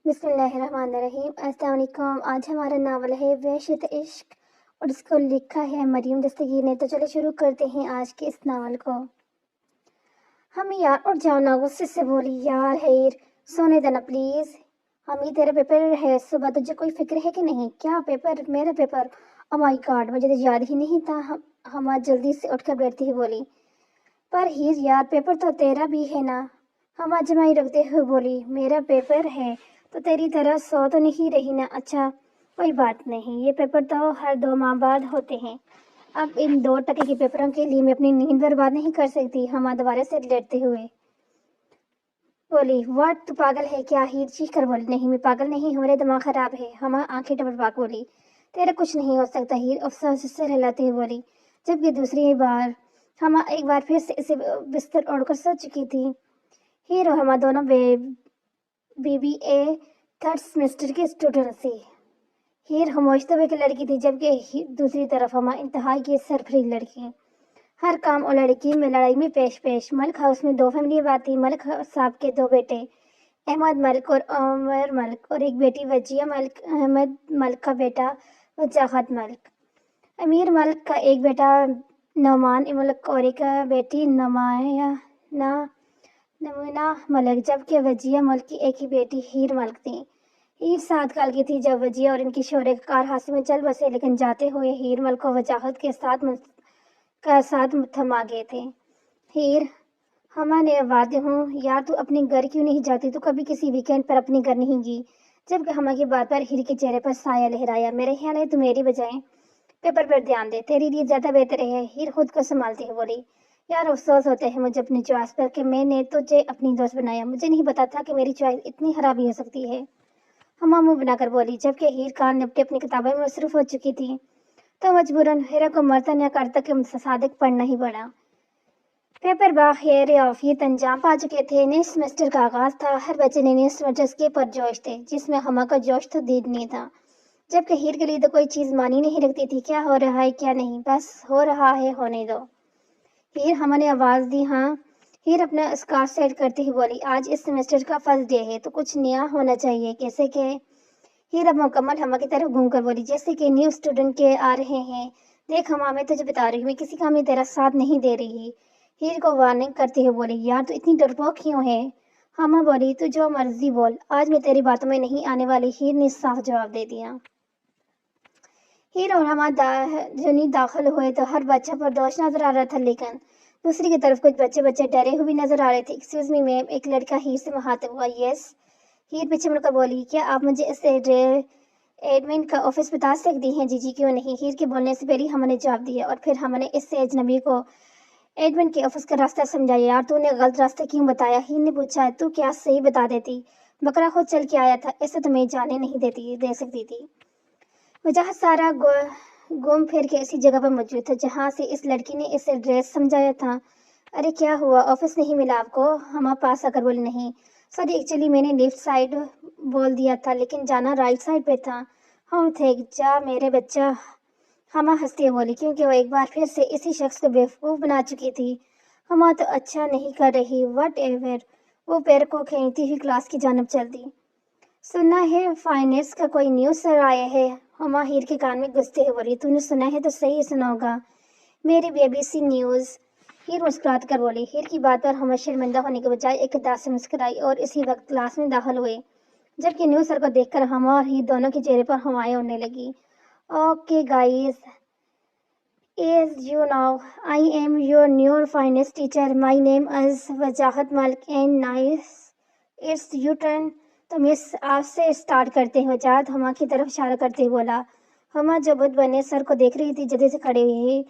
بسم اللہ الرحمن الرحیم۔ السلام علیکم۔ آج ہمارا ناول ہے وحشت عشق اور اس کو لکھا ہے مریم دستگیر نے۔ تو چلے شروع کرتے ہیں آج کے اس ناول کو۔ ہمیں یار اٹھ جاؤ نا، غصے سے بولی۔ یار ہیر سونے دینا پلیز۔ ہمیں تیرا پیپر ہے صبح، تجھے کوئی فکر ہے کہ نہیں؟ کیا پیپر؟ میرا پیپر؟ او مائی گاڈ، مجھے تو یاد ہی نہیں تھا۔ ہم جلدی سے اٹھ کر بیٹھتی ہوئی بولی۔ پر ہیر یار پیپر تو تیرا بھی ہے نا؟ ہم جمائی رکھتے ہوئے بولی۔ میرا پیپر ہے تو تیری طرح سو تو نہیں رہی نا؟ اچھا کوئی بات نہیں، یہ پیپر تو ہر 2 ماہ بعد ہوتے ہیں۔ اب ان 2 کے پیپروں کے لیے میں اپنی نیند برباد نہیں کر سکتی۔ ہم دوبارہ سے لیٹتے ہوئے بولی۔ واٹ، تو پاگل ہے کیا؟ ہیر چیخ کر بولی۔ نہیں میں پاگل نہیں ہوں، میرا دماغ خراب ہے۔ ہم آنکھیں ٹپک بولی۔ تیرا کچھ نہیں ہو سکتا، ہیر افسوس سے ہلاتے ہوئے بولی۔ جبکہ دوسری بار ہم ایک بار پھر سے اسے بستر اوڑھ کر سو چکی تھی۔ ہیر اور ہم دونوں BBA 3rd سیمسٹر کے اسٹوڈنٹ تھے۔ ہیر خاموش طبع کی لڑکی تھی، جبکہ دوسری طرف ہم انتہائی کی سرفریز لڑکی۔ ہر کام اور لڑائی میں پیش۔ ملک ہاؤس میں 2 فیملی آتی۔ ملک صاحب کے 2 بیٹے، احمد ملک اور عمر ملک، اور ایک بیٹی وجیہ ملک۔ احمد ملک کا بیٹا وجاہت ملک، امیر ملک کا ایک بیٹا نعمان ملک اور ایک بیٹی نمونہ ملک، جبکہ وجیہ ملک کی ایک ہی بیٹی ہیر ملک تھی۔ ہیر 7 سال کی تھی جب وجیہ اور ان کے شوہر ایک کار حادثے میں چل بسے، لیکن جاتے ہوئے ہیر ملک کو وجاہت کے ساتھ تھما گئے تھے۔ ہیر، ہما نے وعدے ہوں یار، تو اپنے گھر کیوں نہیں جاتی؟ تو کبھی کسی ویکینڈ پر اپنے گھر نہیں گئی؟ جبکہ ہما کی بات پر ہیر کے چہرے پر سایہ لہرایا۔ میرے خیال ہے تو میری بجائے پیپر پر دھیان دے، تیرے لیے زیادہ بہتر ہے۔ ہیر خود کو سنبھالتے ہوئے بولی۔ یار افسوس ہوتا ہے مجھے اپنی چوائس پر کہ میں نے تجھے اپنی دوست بنایا۔ مجھے نہیں پتا تھا کہ میری چوائس اتنی خراب ہو سکتی ہے۔ ہما منہ بنا کر بولی، جبکہ ہیر کان نپٹے اپنی کتابوں میں مصروف ہو چکی تھی۔ تو مجبوراً ہیرا کو مرتا نہ کرتا کہ صادق پڑھنا ہی پڑا۔ پیپر بخیر عافیت انجام پا چکے تھے۔ نئے سیمسٹر کا آغاز تھا۔ ہر بچے نئے سیمسٹر کے پرجوش تھے، جس میں ہما کا جوش تو دیدنی تھا، جبکہ ہیر کے لیے تو کوئی چیز مانی نہیں رکھتی تھی۔ کیا ہو رہا ہے کیا نہیں، بس ہو رہا ہے ہونے دو۔ ہیر، ہما نے آواز دی۔ ہاں؟ ہیر اپنا اسکارف سیٹ کرتے ہی بولی۔ آج اس سیمسٹر کا فرسٹ ڈے ہے تو کچھ نیا ہونا چاہیے۔ کیسے کہ؟ ہیر اب مکمل ہما کی طرف گھوم کر بولی۔ جیسے کہ نیو اسٹوڈنٹ کے آ رہے ہیں۔ دیکھ ہما، میں تجھے بتا رہی ہوں، میں کسی کام میں تیرا ساتھ نہیں دے رہی۔ ہیر کو وارننگ کرتے ہوئے بولی۔ یار تو اتنی ڈرپوک کیوں ہے؟ ہما بولی۔ تو جو مرضی بول، آج میں تیری باتوں میں نہیں آنے والی۔ ہیر نے صاف جواب دے دیا۔ ہیر اور ہما جنی داخل ہوئے تو ہر بچہ پردوش نظر آ رہا تھا، لیکن دوسری کی طرف کچھ بچے ڈرے ہوئے نظر آ رہے تھے۔ ایکسکیوز می میم، ایک لڑکا ہیر سے مخاطب ہوا۔ یس؟ ہیر پیچھے مڑ کر بولی۔ کیا آپ مجھے اس ایڈمن کا آفس بتا سکتی ہیں؟ جی کیوں نہیں، ہیر کے بولنے سے پہلے ہم نے جواب دیا، اور پھر ہم نے اس سے اجنبی کو ایڈمن کے آفس کا راستہ سمجھایا۔ یار تو نے غلط راستہ کیوں بتایا؟ ہیر نے پوچھا۔ تو کیا صحیح بتا دیتی؟ بکرا خود چل کے آیا تھا، ایسے تو میں جانے نہیں دے سکتی تھی۔ وجاہت سارا گھوم پھر کے اسی جگہ پر موجود تھا جہاں سے اس لڑکی نے اسے ایڈریس سمجھایا تھا۔ ارے کیا ہوا، آفس نہیں ملا آپ کو؟ ہما پاس آ کر بولی۔ نہیں سوری، ایکچولی میں نے لیفٹ سائڈ بول دیا تھا، لیکن جانا رائٹ سائڈ پہ تھا۔ ہاں تھیک جا میرے بچہ، ہما ہنستے بولی، کیونکہ وہ ایک بار پھر سے اسی شخص کو بیوقوف بنا چکی تھی۔ ہما تو اچھا نہیں کر رہی، وٹ ایور۔ وہ پیر کو کھینچتی ہوئی کلاس کی جانب چل دی۔ سنا ہے فائنانس کا کوئی نیوز سر آیا ہے؟ ہما ہیر کے کان میں گھستے ہوئے بولی۔ تو نے سنا ہے تو صحیح سنا ہوگا، میری BBC نیوز۔ ہیر مسکرات کر بولی۔ ہیر کی بات پر ہما شرمندہ ہونے کے بجائے ایک انداز سے مسکرائی اور اسی وقت کلاس میں داخل ہوئے، جبکہ نیوز سر کو دیکھ کر ہما اور ہیر دونوں کے چہرے پر ہوائیں اڑنے لگی۔ Okay guys, as you know, I am your new finance teacher. My name is Wajahat Malik and nice it's your turn. تو مس آپ سے اسٹارٹ کرتے ہیں۔ وجاہت ہما کی طرف اشارہ کرتے ہوئے بولا۔ ہما جو بت بنے سر کو دیکھ رہی تھی، جلدی سے کھڑے ہوئی۔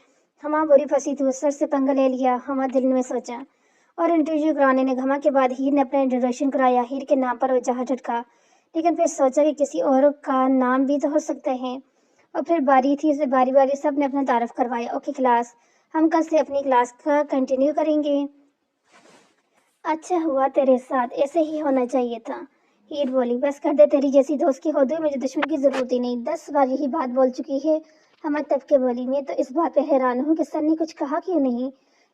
ہما بری پھنسی تھی، سر سے پنگا لے لیا، ہما دل میں سوچا۔ اور انٹرویو کرانے نے گھما کے بعد ہیر نے اپنا انٹروڈکشن کرایا۔ ہیر کے نام پر وجاہت جھٹکا، لیکن پھر سوچا کہ کسی اور کا نام بھی تو ہو سکتا ہے، اور پھر باری سب نے اپنا تعارف کروایا۔ اوکے کلاس، ہم کل سے اپنی کلاس کا کنٹینیو کریں گے۔ اچھا ہوا تیرے ساتھ، ایسے ہی ہونا چاہیے تھا، ہیر بولی۔ بس کر دے، تیری جیسی دوست کی ہو دو مجھے دشمن کی ضرورت ہی نہیں، 10 بار یہی بات بول چکی ہے۔ ہما تب کے بولی۔ میں تو اس بات پہ حیران ہوں کہ سر نے کچھ کہا کیوں نہیں،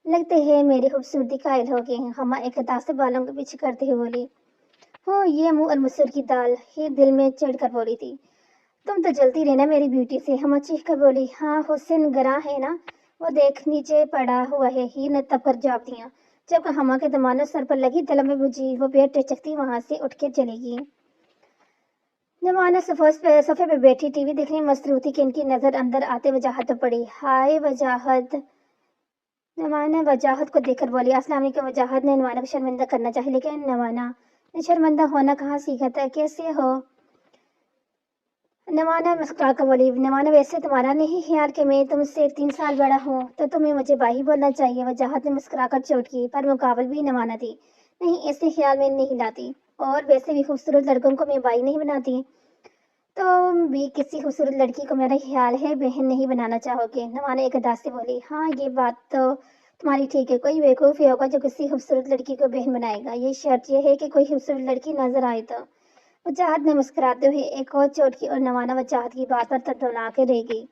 لگتے ہیں میری خوبصورتی قائل ہو گئے ہیں۔ ہما ایک انداز سے بالوں کے پیچھے کرتے ہوئے بولی۔ ہو یہ منہ اور مسور کی دال، ہیر دل میں چڑھ کر بولی تھی۔ تم تو جلتی رہنا میری بیوٹی سے، ہما چیخ کر بولی۔ ہاں حسن گراں ہے نا، وہ دیکھ نیچے پڑا ہوا ہے، ہیر نے تب کر جواب دیا۔ جب کہ ہما کے دمانوں سر پر لگی دلم میں بجھی، وہ پیر ٹچکتی وہاں سے اٹھ کے چلے گی۔ نمانا صفحے پہ بیٹھی ٹی وی دیکھنے میں مصروف تھی کہ ان کی نظر اندر آتے وجاہت پر پڑی۔ ہائے وجاہت! نمانا وجاہت کو دیکھ کر بولی۔ السلام علیکم۔ وجاہت نے نمانا کو شرمندہ کرنا چاہی، لیکن نمانا نے شرمندہ ہونا کہاں سیکھا تھا۔ کیسے ہو؟ نمانا مسکرا کر بولی۔ نمانا ویسے تمہارا نہیں خیال کہ میں تم سے 3 سال بڑا ہوں تو تمہیں مجھے بھائی بولنا چاہیے؟ وجاہت نے مسکرا کر چوٹ کی، پر مقابل بھی نمانا تھی۔ نہیں، ایسے خیال میں نہیں لاتی، اور ویسے بھی خوبصورت لڑکوں کو میں بھائی نہیں بناتی۔ تم بھی کسی خوبصورت لڑکی کو میرا خیال ہے بہن نہیں بنانا چاہو گے؟ نمانا ایک انداز سے بولی۔ ہاں یہ بات تو تمہاری ٹھیک ہے، کوئی بیوقوف ہی ہوگا جو کسی خوبصورت لڑکی کو بہن بنائے گا، یہ شرط یہ ہے کہ کوئی خوبصورت لڑکی نظر آئے تو۔ وجاہت نے مسکراتے ہوئے ایک اور چوٹ کی، اور نمانا وجاہت کی بات پر تڑتڑا کے رہ گئی۔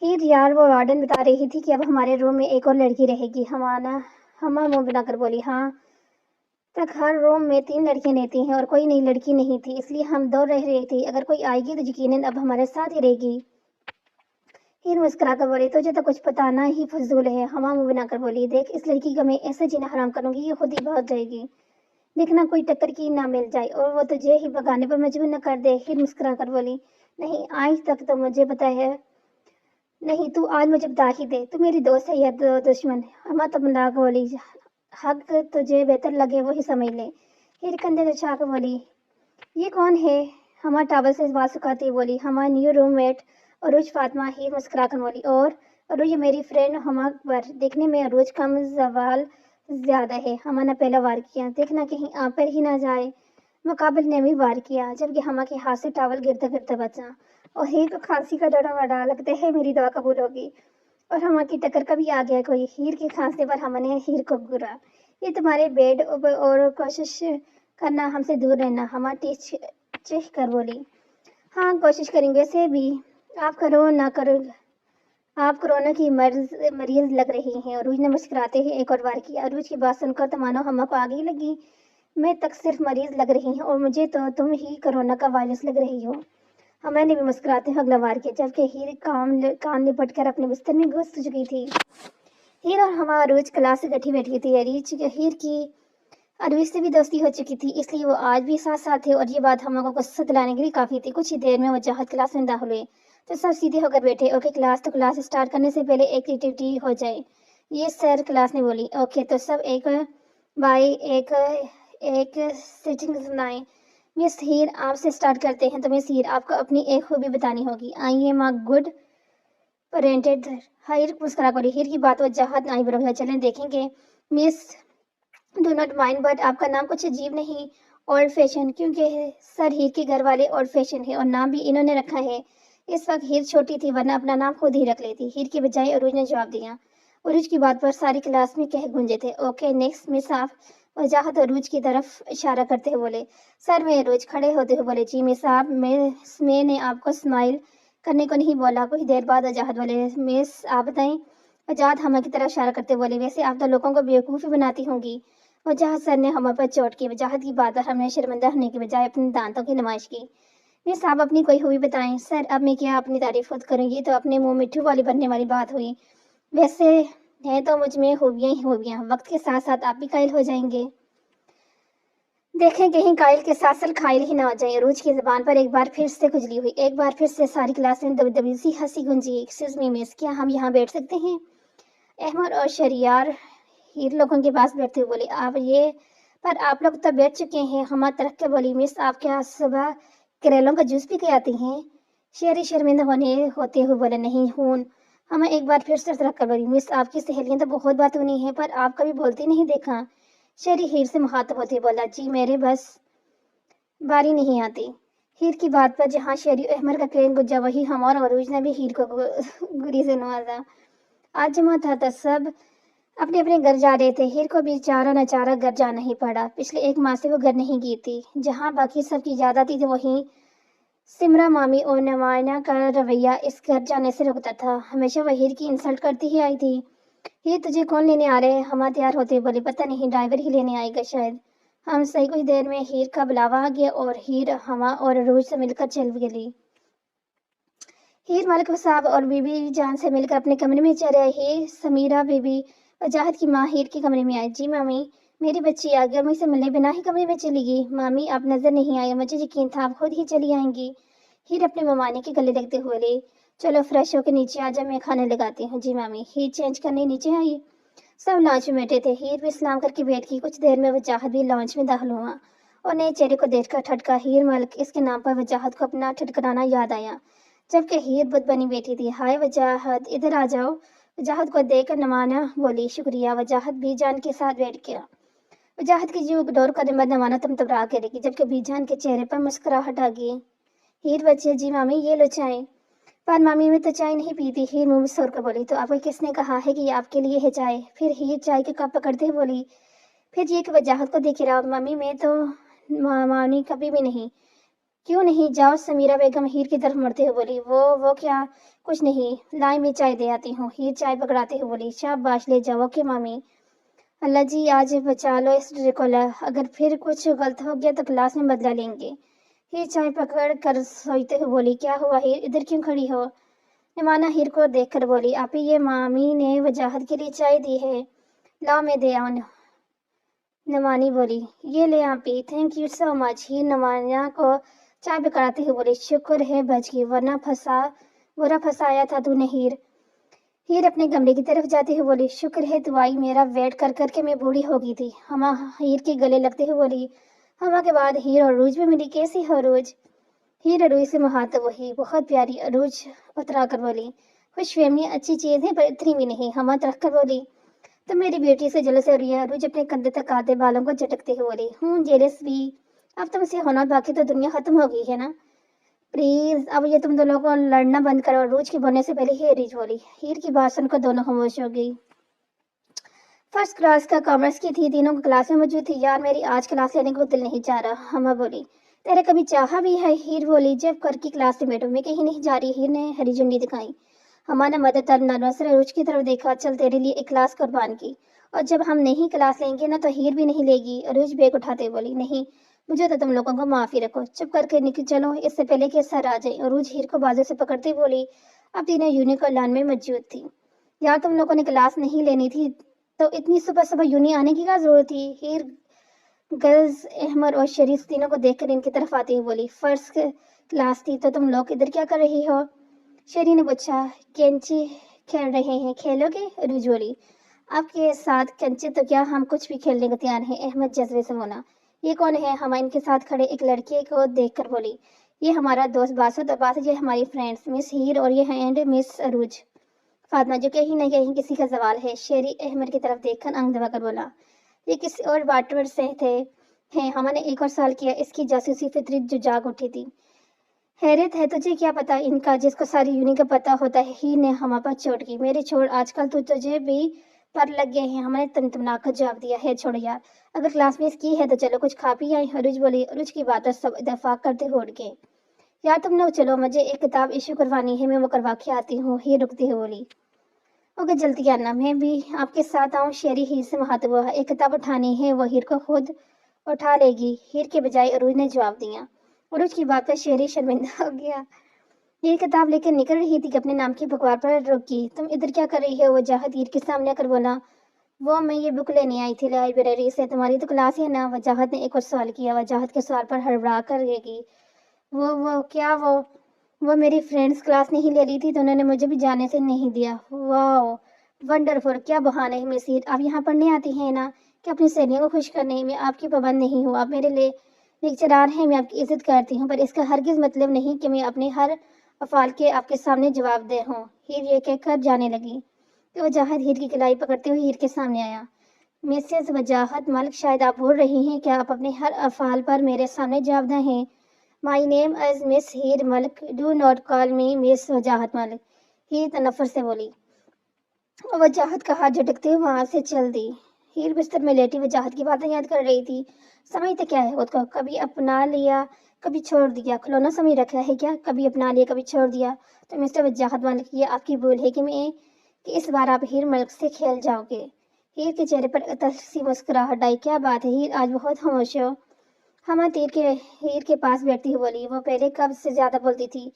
ہیر یار، وہ وارڈن بتا رہی تھی کہ اب ہمارے روم میں ایک اور لڑکی رہے گی۔ ہما منہ بنا کر بولی۔ ہاں تک ہر روم میں 3 لڑکیاں رہتی ہیں اور کوئی نئی لڑکی نہیں تھی، اس لیے ہم 2 رہ رہی تھی، اگر کوئی آئے گی تو یقیناً اب ہمارے ساتھ ہی رہے گی۔ ہیر مسکرا کر بولی۔ تجھے تو کچھ بتانا ہی فضول ہے۔ ہما منہ بنا کر بولی۔ دیکھ، اس لڑکی کو میں ایسا جینا حرام کروں گی یہ خود ہی بھاگ جائے گی، دیکھنا کوئی ٹکر کی نہ مل جائے اور وہ تجھے ہی بھگانے پر مجبور نہ کر دے۔ ہیر مسکرا کر بولی۔ نہیں، آج تک تو مجھے پتا ہے نہیں، تو آج مجھے بتا ہی دے، تو میری دوست ہے یا دشمن؟ ہما تمنا بولی۔ حق تجھے بہتر لگے وہی سمجھ لے۔ ہیر کندھے اچھا کر بولی۔ یہ کون ہے؟ ہما ٹاول سے بال سکھاتی بولی۔ ہما نیو روم میٹ عروج فاطمہ۔ ہیر مسکرا کر بولی۔ اور عروج میری فرینڈ ہما پر دیکھنے میں عروج کم زوال زیادہ ہے۔ ہما نے پہلا وار کیا، دیکھنا کہیں آپ پر ہی نہ جائے۔ مقابل نے بھی وار کیا، جبکہ ہما کے ہاتھ سے ٹاول گرتا گرتا بچا، اور ہیر کو کھانسی کا ڈرا بڑا، لگتا ہے میری دعا قبول ہوگی۔ اور ہما کی ٹکر کبھی آ گیا کوئی؟ ہیر کے کھانسنے پر ہما نے ہیر کو گھورا۔ یہ تمہارے بیڈ اور کوشش کرنا ہم سے دور رہنا، ہما چیخ کر بولی۔ ہاں کوشش کریں گے، ویسے بھی آپ کرو نہ کرو آپ کورونا کی مریض لگ رہی ہیں۔ عروج نے مسکراتے ہوئے ایک اور وار کیا۔ عروج کی بات سن کر تو مانو ہما کو آگے ہی لگی۔ میں تک صرف مریض لگ رہی ہوں اور مجھے تو تم ہی کورونا کا وائرس لگ رہی ہو۔ ہما نے بھی مسکراتے ہوئے اگلا وار کیا، جبکہ ہیر کان لپٹ کر اپنے بستر میں گھس چکی تھی۔ ہیر اور ہما عروج کلاس سے گٹھی بیٹھی تھی۔ ہیر کی عروج سے بھی دوستی ہو چکی تھی، اس لیے وہ آج بھی ساتھ ساتھ تھے، اور یہ بات ہما کو غصہ دلانے کے لیے کافی تھی۔ کچھ ہی دیر میں وجاہت کلاس میں داخل ہوئے تو سب سیدھے ہو کر بیٹھے۔ اوکے کلاس، تو کلاس اسٹارٹ کرنے سے پہلے ایک ایکٹیویٹی ہو جائے۔ یہ سر، کلاس نے بولی۔ اوکے، تو سب ایک بائی ایک سٹنگ سنائیں۔ مس ہیر، آپ سے اسٹارٹ کرتے ہیں۔ تو مس ہیر، آپ کو اپنی ایک خوبی بتانی ہوگی۔ I am a good parent. Heer مسکرا کر بولی۔ ہیر کی بات وجاہت آئی بڑھ گئی۔ چلیں دیکھیں گے مس، ڈو ناٹ مائنڈ، بٹ آپ کا نام کچھ عجیب نہیں، اولڈ فیشن، کیونکہ سر ہیر کے گھر والے اولڈ فیشن ہے اور نام بھی انہوں نے رکھا ہے۔ اس وقت ہیر چھوٹی تھی، ورنہ اپنا نام خود ہی رکھ لیتی۔ ہیر کی بجائے عروج نے جواب دیا۔ عروج کی بات پر ساری کلاس میں کہہ گونجے تھے۔ اوکے نیکسٹ مس آپ۔ وجاہت عروج کی طرف اشارہ کرتے ہوئے بولے۔ سر میں عروج کھڑے ہوتے ہوئے بولے۔ جی مس آپ، میں نے آپ کو اسمائل کرنے کو نہیں بولا۔ کچھ دیر بعد وجاہت بولے۔ مس آپ بتائیں۔ وجاہت ہما کی طرف اشارہ کرتے بولے۔ ویسے آپ تو لوگوں کو بیوقوف بناتی ہوں گی۔ وجاہت سر نے ہما پر چوٹ کی۔ وجاہت کی بات پر ہم نے شرمندہ ہونے کی بجائے اپنے دانتوں کی نمائش کی۔ مس آپ اپنی کوئی خوبی بتائیں۔ سر اب میں کیا اپنی تعریف خود کروں گی تو اپنے منہ مٹھو والی بننے والی بات ہوئی۔ ویسے ہے تو مجھ میں خوبیاں ہی خوبیاں، وقت کے ساتھ ساتھ آپ بھی قائل ہو جائیں گے۔ دیکھیں کہیں قائل کے ساتھ ساتھ قائل ہی نہ ہو جائیں۔ عروج کی زبان پر ایک بار پھر سے کھجلی ہوئی۔ ایک بار پھر سے ساری کلاس میں دبدبی سی ہنسی گونجی۔ ایکسکیوز می مس، کیا ہم یہاں بیٹھ سکتے ہیں؟ احمد اور شہریار ہیر لوگوں کے پاس بیٹھتے ہوئے بولے۔ آپ لوگ تو بیٹھ چکے ہیں۔ ہما ترک کے بولی۔ مس آپ کیا صبح کریلوں کا جوس پی کے آتی ہیں؟ شہری شرمندہ ہوتے ہوئے بولے۔ نہیں ہوں۔ ہما ایک بار پھر سے ترک کر بولی۔ مس آپ کی سہیلیاں تو بہت باتونی ہیں، پر آپ کبھی بولتی نہیں دیکھا۔ شہری ہیر سے مخاطب ہوتے بولا۔ جی میرے بس باری نہیں آتی۔ ہیر کی بات پر جہاں شہری احمد کا کریل گجا، وہی ہما اور عروج نے بھی ہیر کو گری سے نوازا۔ آج جمعہ تھا تو سب اپنے اپنے گھر جا رہے تھے۔ ہیر کو بھی چارہ نہ چارہ گھر جانا ہی پڑا۔ پچھلے 1 ماہ سے وہ گھر نہیں گئی تھی۔ جہاں باقی سب کی یاد آتی تھی، وہیں سمرا مامی اور نمائنا کا رویہ اس گھر جانے سے رکتا تھا۔ ہمیشہ وہ ہیر کی انسلٹ کرتی ہی آئی تھی۔ ہیر تجھے کون لینے آ رہے ہیں؟ ہما تیار ہوتے بولے۔ پتہ نہیں، ڈرائیور ہی لینے آئے گا شاید۔ ہم صحیح کچھ دیر میں ہیر کا بلاوا آ گیا اور ہیر ہوا اور عروج سے مل کر چل گئی۔ ہیر ملک صاحب اور بی بی جان سے مل کر اپنے کمرے میں چلے آئے۔ سمیرہ بی بی وجاہت کی ماں ہیر کے کمرے میں آئی۔ جی مامی، میری بچی آ گئی اور مجھ سے ملنے بنا ہی کمرے میں چلی گئی۔ مامی آپ نظر نہیں آئے، مجھے یقین تھا آپ خود ہی چلی آئیں گی۔ ہیر اپنے ممانے کے گلے لگتے ہوئے بولی، چلو فریش ہو کے نیچے آ جا، میں کھانا لگاتی ہوں۔ جی مامی۔ ہیر چینج کرنے نیچے آئی۔ سب لانچ میں بیٹھے تھے۔ ہیر بھی سلام کر کے بیٹھ گئی۔ کچھ دیر میں وجاہت بھی لانچ میں داخل ہوا اور نئے چہرے کو دیکھ کر ٹھٹکا ہیر ملک اس کے نام پر وجاہت کو اپنا ٹھٹکرانا یاد آیا، جبکہ ہیر بت بنی بیٹھی تھی۔ ہائے وجاہت، ادھر آ جاؤ۔ وجاہت کو دیکھ کر نمانا بولی، شکریہ۔ وجاہت بی جان کے ساتھ بیٹھ گیا۔ وجاہت کی جو ڈور کرنے بعد نمانا تمتمرا کے رہی، جبکہ بی جان کے چہرے پر مسکراہٹ آ گئی۔ ہیر بچے، جی مامی یہ لو چائے۔ پر مامی میں تو چائے نہیں پیتی، ہیر منہ میں سور کر بولی۔ تو آپ کو کس نے کہا ہے کہ یہ آپ کے لیے ہے چائے؟ پھر ہیر چائے کے کپ پکڑتے ہوئے بولی۔ پھر یہ کہ وجاہت کو دیکھ رہا، مامی میں تو مانی کبھی بھی نہیں۔ کیوں نہیں؟ جاؤ۔ سمیرہ بیگم ہیر کی طرف مڑتے ہوئے بولی۔ وہ کیا؟ کچھ نہیں، لائیں میں چائے دے آتی ہوں۔ ہیر چائے پکڑاتے ہوئے بولی، شاباش، لے جاؤ۔ اوکے مامی۔ اللہ جی آج بچا لو اس ڈریکولا، اگر پھر کچھ غلط ہو گیا تو کلاس میں بدلہ لیں گے۔ ہیر چائے پکڑ کر سوچتے ہوئے بولی، کیا ہوا ہیر، ادھر کیوں کھڑی ہو؟ نمانا ہیر کو دیکھ کر بولی، آپ ہی یہ مامی نے وجاہت کے لیے چائے دی ہے، لاؤ میں دے آؤں۔ نمانی بولی، یہ لے آپ ہی، تھینک یو سو مچ۔ ہیر نمانا کو چائے پکڑاتے ہوئے بولی، شکر ہے بچ گئی، ورنہ برا پھنسایا تھا تو نے ہیر۔ ہیر اپنے کمرے کی طرف جاتے ہوئے بولی، شکر ہے تو آئی، میرا ویٹ کر کر کے میں بوڑھی ہو گئی تھی۔ ہما ہیر کے گلے لگتے ہوئے بولی۔ ہما کے بعد ہیر اور عروج بھی ملی، کیسی ہو عروج؟ ہیر عروج سے مخاطب وہی، بہت پیاری۔ عروج اترا کر بولی، خوش فہمی اچھی چیز ہے پر اتنی بھی نہیں۔ ہما ترک کر بولی، تو میری بیٹی سے جلس ہو رہی ہے؟ عروج اپنے کندھے تک آتے بالوں کو جھٹکتے ہوئے بولی، ہوں جیلس بھی، اب تم سے ہونا باقی تو دنیا ختم ہو گئی ہے نا، پلیز اب یہ تم دونوں کو لڑنا بند کرو۔ عروج کے بولنے سے پہلے ہی عروج بولی۔ ہیر کی بات سن کر دونوں خاموش ہو گئی۔ فرسٹ کلاس کا کامرس کی تھی، تینوں کلاس میں موجود تھی۔ یار میری آج کلاس لینے کو دل نہیں چاہ رہا، ہما بولی۔ تیرے کبھی چاہا بھی ہے؟ ہیر بولی، جب کر کی کلاس میں بیٹھوں، میں کہیں نہیں جا رہی۔ ہیر نے ہری جھنڈی دکھائی۔ ہما نے مدد نظر عروج کی طرف دیکھا، چل تیرے لیے ایک کلاس قربان کی، اور جب ہم نہیں کلاس لیں گے نا تو ہیر بھی نہیں لے گی۔ عروج بیگ اٹھاتے بولی، نہیں، مجھے تو تم لوگوں کو معافی رکھو، چپ کر کے نکل چلو اس سے پہلے کہ سر آ جائے۔ عروج ہیر کو بازو سے پکڑتے بولی، اب تینوں یونی لان میں موجود تھی۔ یار تم لوگوں نے کلاس نہیں لینی تھی تو اتنی صبح صبح یونی آنے کی کیا ضرورت تھی؟ ہیر گرلز احمر اور شریف تینوں کو دیکھ کر ان کی طرف آتے ہوئے بولی، فرسٹ کلاس تھی تو تم لوگ ادھر کیا کر رہی ہو؟ شری نے پوچھا۔ کینچی کھیل رہے ہیں، کھیلو گے؟ عروج بولی، آپ کے ساتھ کنچے تو کیا ہم کچھ بھی کھیلنے کو تیار ہیں۔ احمد جذبے سے بولا، یہ کون ہے؟ ہما ان کے ساتھ کھڑے ایک لڑکے کو دیکھ کر بولی، یہ ہمارا دوست باسط، اور باسط یہ ہماری فرینڈز مس ہیر اور یہ اینڈ مس عروج فاطمہ، جو کہیں نہ کہیں کسی کا زوال ہے۔ شیری احمد کی طرف دیکھ کر آنکھ دبا کر بولا، یہ کسی اور واٹر سے ہیں، ہم نے ایک اور سال کیا۔ اس کی جاسوسی فطرت جو جاگ اٹھی تھی۔ حیرت ہے تجھے کیا پتا ان کا، جس کو ساری یونی کا پتا ہوتا ہے۔ ہیر نے ہما پر چوٹ کی، میرے چھوڑ، آج کل تو تجھے بھی پر لگ گئے ہیں۔ ہم نے تمنا کر جواب دیا ہے، چھوڑ یار، اگر کلاس مس کی ہے تو چلو کچھ کھا پی آئیں۔ عروج بولی۔ عروج کی بات سب اتفاق کرتے ہوئے اٹھ گئے۔ یار تم لوگ چلو، مجھے ایک کتاب ایشو کروانی ہے، میں وہ کروا کے آتی ہوں۔ ہیر رکتے ہوئے بولی، اوکے جلدی آنا، میں بھی آپ کے ساتھ آؤں؟ شیری ہیر سے مخاطب ہوا، ایک کتاب اٹھانی ہے، وہ ہیر کو خود اٹھا لے گی۔ ہیر کے بجائے عروج نے جواب دیا۔ عروج کی بات پر شیری شرمندہ ہو گیا۔ یہ کتاب لے کر نکل رہی تھی کہ اپنے نام کی بکوار پر رکی۔ تم ادھر کیا کر رہی ہو؟ وجاہت ہیر کے سامنے آ کر بولا، وہ میں یہ بک لینے آئی تھی لائبریری سے، تمہاری تو کلاس ہے نا؟ وجاہت نے ایک اور سوال کیا۔ وجاہت کے سوال پر ہڑبڑا کر رہ گئی۔ وہ میری فرینڈز کلاس نہیں لے رہی تھی تو انہوں نے مجھے بھی جانے سے نہیں دیا۔ واو ونڈرفل، کیا بہانہ ہے مس ہیر، آپ یہاں پڑھنے آتی ہیں نا کہ اپنی سہیلیوں کو خوش کرنے؟ میں آپ کی پابند نہیں ہوں، آپ میرے لیے لیکچرار ہیں، میں آپ کی عزت کرتی ہوں، پر اس کا ہرگز مطلب نہیں کہ میں اپنے ہر افعال کے آپ کے سامنے جواب دہ ہوں۔ ہیر یہ کہہ کر جانے لگی تو وجاہت ہیر کی کلائی پکڑتے ہوئے ہیر کے سامنے آیا۔ مسز وجاہت ملک، شاید آپ بھول رہی ہیں کہ آپ اپنے ہر افعال پر میرے سامنے جواب دہ ہیں۔ مائی نیم از مس ہیر ملک، ڈو ناٹ کال می مس وجاہت ملک۔ ہیر تنفر سے بولی۔ وجاہت کا ہاتھ جھٹکتے ہوئے وہاں سے چل دی۔ ہیر بستر میں لیٹی وجاہت کی باتیں یاد کر رہی تھی۔ سمجھتے کیا ہے خود کو، کبھی اپنا لیا کبھی چھوڑ دیا، کھلونا سمجھ رکھا ہے کیا، کبھی اپنا لیا کبھی چھوڑ دیا۔ تو مسٹر وجاہت ملک، یہ آپ کی بھول ہے کہ اس بار آپ ہیر ملک سے کھیل جاؤ گے۔ ہیر کے چہرے پر سی مسکراہٹ آئی۔ کیا بات ہے ہیر، آج بہت خاموش ہو؟ ہما ہیر کے پاس بیٹھتی ہوئی بولی۔ وہ پہلے کب سے زیادہ بولتی تھی۔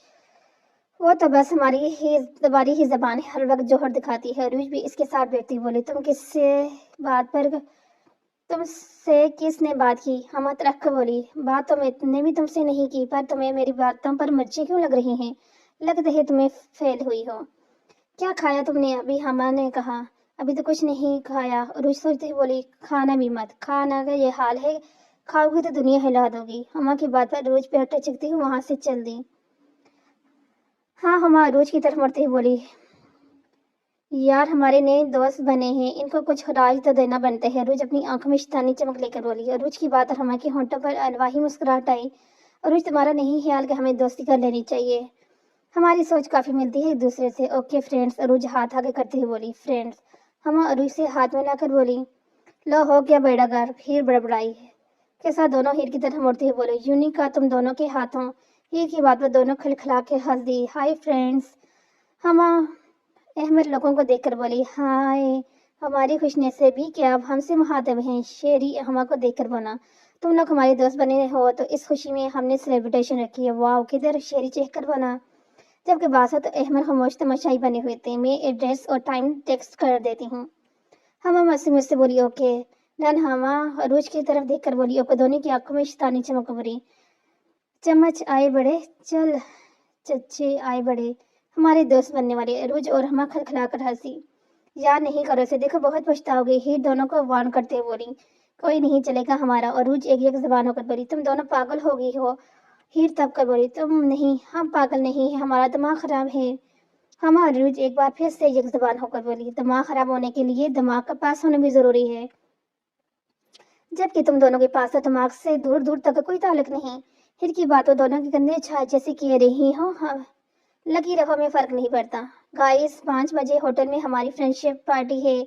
وہ تو بس تمہاری ہی زبان ہر وقت جوہر دکھاتی ہے۔ عروج بھی اس کے ساتھ بیٹھتی ہوئی بولی۔ تم سے کس نے بات کی؟ ہما ترخ کر بولی۔ بات تو میں نے بھی تم سے نہیں کی، پر تمہیں میری باتوں پر مرچیں کیوں لگ رہی ہیں؟ لگتا ہے تمہیں فیل ہوئی ہو۔ کیا کھایا تم نے ابھی؟ ہما نے کہا۔ ابھی تو کچھ نہیں کھایا۔ عروج سوچتی ہوئی بولی۔ کھانا بھی مت، کھانا کا یہ حال ہے، کھاؤ گی تو دنیا ہلا دو گی۔ ہما کی بات پر عروج پیر ٹچکتی ہوئی وہاں سے چل دی۔ ہاں، ہما عروج کی طرف مڑتے ہوئے بولی۔ یار، ہمارے نئے دوست بنے ہیں، ان کو کچھ راج تو دینا بنتا ہے۔ عروج اپنی آنکھوں میں شیطانی چمک لے کر بولی۔ عروج کی بات اور ہما کے ہونٹوں پر الواحی مسکراہٹ آئی۔ عروج، تمہارا نہیں خیال کہ ہمیں دوستی کر لینی چاہیے؟ ہماری سوچ کافی ملتی ہے ایک دوسرے سے۔ اوکے فرینڈز، عروج ہاتھ آگے کرتے ہوئے بولی۔ فرینڈز؟ ہما عروج سے ہاتھ ملا کر بولی۔ لو ہو گیا بیڑا گرک، ہیر بڑبڑائی کے ساتھ دونوں ہیر کی طرف مڑتے ہوئے بولے۔ یونی کا تم دونوں کے ہاتھوں؟ ہیر کی بات پر دونوں کھلکھلا کے ہنس دی۔ ہائی فرینڈز، ہما احمد لوگوں کو دیکھ کر بولی۔ ہائے، ہماری خوش نصیبی کہ اب ہم سے مخاطب ہیں۔ شیری ہما کو دیکھ کر بولا۔ تم لوگ ہمارے دوست بنے ہو تو اس خوشی میں ہم نے سیلیبریشن رکھی ہے۔ واو، کدھر؟ شیری چہک کر بولا۔ جبکہ باسط اور احمد خاموش تماشائی بنے ہوئے تھے۔ میں ایڈریس اور ٹائم ٹیکسٹ کر دیتی ہوں۔ ہما مجھ سے بولی۔ Okay done. ہما عروج کی طرف دیکھ کر بولی۔ اوکے۔ دونوں کی آنکھوں میں شیطانی چمک ابھری۔ چمچ آئے بڑے، چل چچے آئے بڑے، ہمارے دوست بننے والے۔ عروج اور ہما کھلکھلا کر ہنسی۔ یار نہیں کرو اسے، دیکھو بہت پچھتاؤ گے۔ ہیر دونوں کو وارن کرتے ہوئے بولی۔ کوئی نہیں چلے گا ہمارا۔ عروج ایک زبان ہو کر بولی۔ تم دونوں پاگل ہو گئی ہو؟ ہیر تب کر بولی۔ تم نہیں، ہم پاگل نہیں ہیں، ہمارا دماغ خراب ہے۔ ہما عروج ایک بار پھر سے ایک زبان ہو کر بولی۔ دماغ خراب ہونے کے لیے دماغ کا پاس ہونا بھی ضروری ہے، جبکہ تم دونوں کے پاس تو دماغ سے دور دور تک کوئی تعلق نہیں۔ ہیر کی باتوں دونوں کے کندھے چھا جیسے کہہ رہی ہوں لگی رہو، میں فرق نہیں پڑتا۔ گائز، 5 بجے ہوٹل میں ہماری فرینڈشپ پارٹی ہے،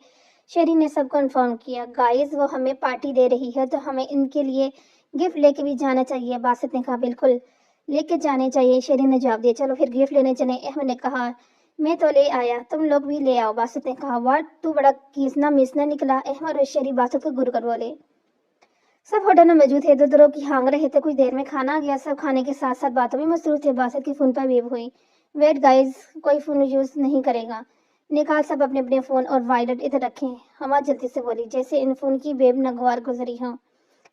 شیری نے سب کو انفارم کیا۔ گائز، وہ ہمیں پارٹی دے رہی ہے تو ہمیں ان کے لیے گفٹ لے کے بھی جانا چاہیے۔ باسط نے کہا۔ بالکل لے کے جانے چاہیے، شیری نے جواب دیا۔ چلو پھر گفٹ لینے چلیں، احمد نے کہا۔ میں تو لے آیا، تم لوگ بھی لے آؤ، باسط نے کہا۔ واٹ، تو بڑا کیسنا میسنا نکلا؟ احمد اور شیری باسط کو گر کر بولے۔ سب ہوٹل میں موجود تھے، دو کی ہانگ رہے تھے۔ کچھ دیر میں کھانا آ گیا، سب کھانے کے ساتھ ساتھ باتوں میں مصروف تھے۔ باسط کی فون پر ویو ہوئی۔ ویٹ گائز، کوئی فون یوز نہیں کرے گا، نکال سب اپنے اپنے فون اور وائلٹ ادھر رکھیں۔ ہما جلدی سے بولی، جیسے ان فون کی بیب ناگوار گزری ہوں۔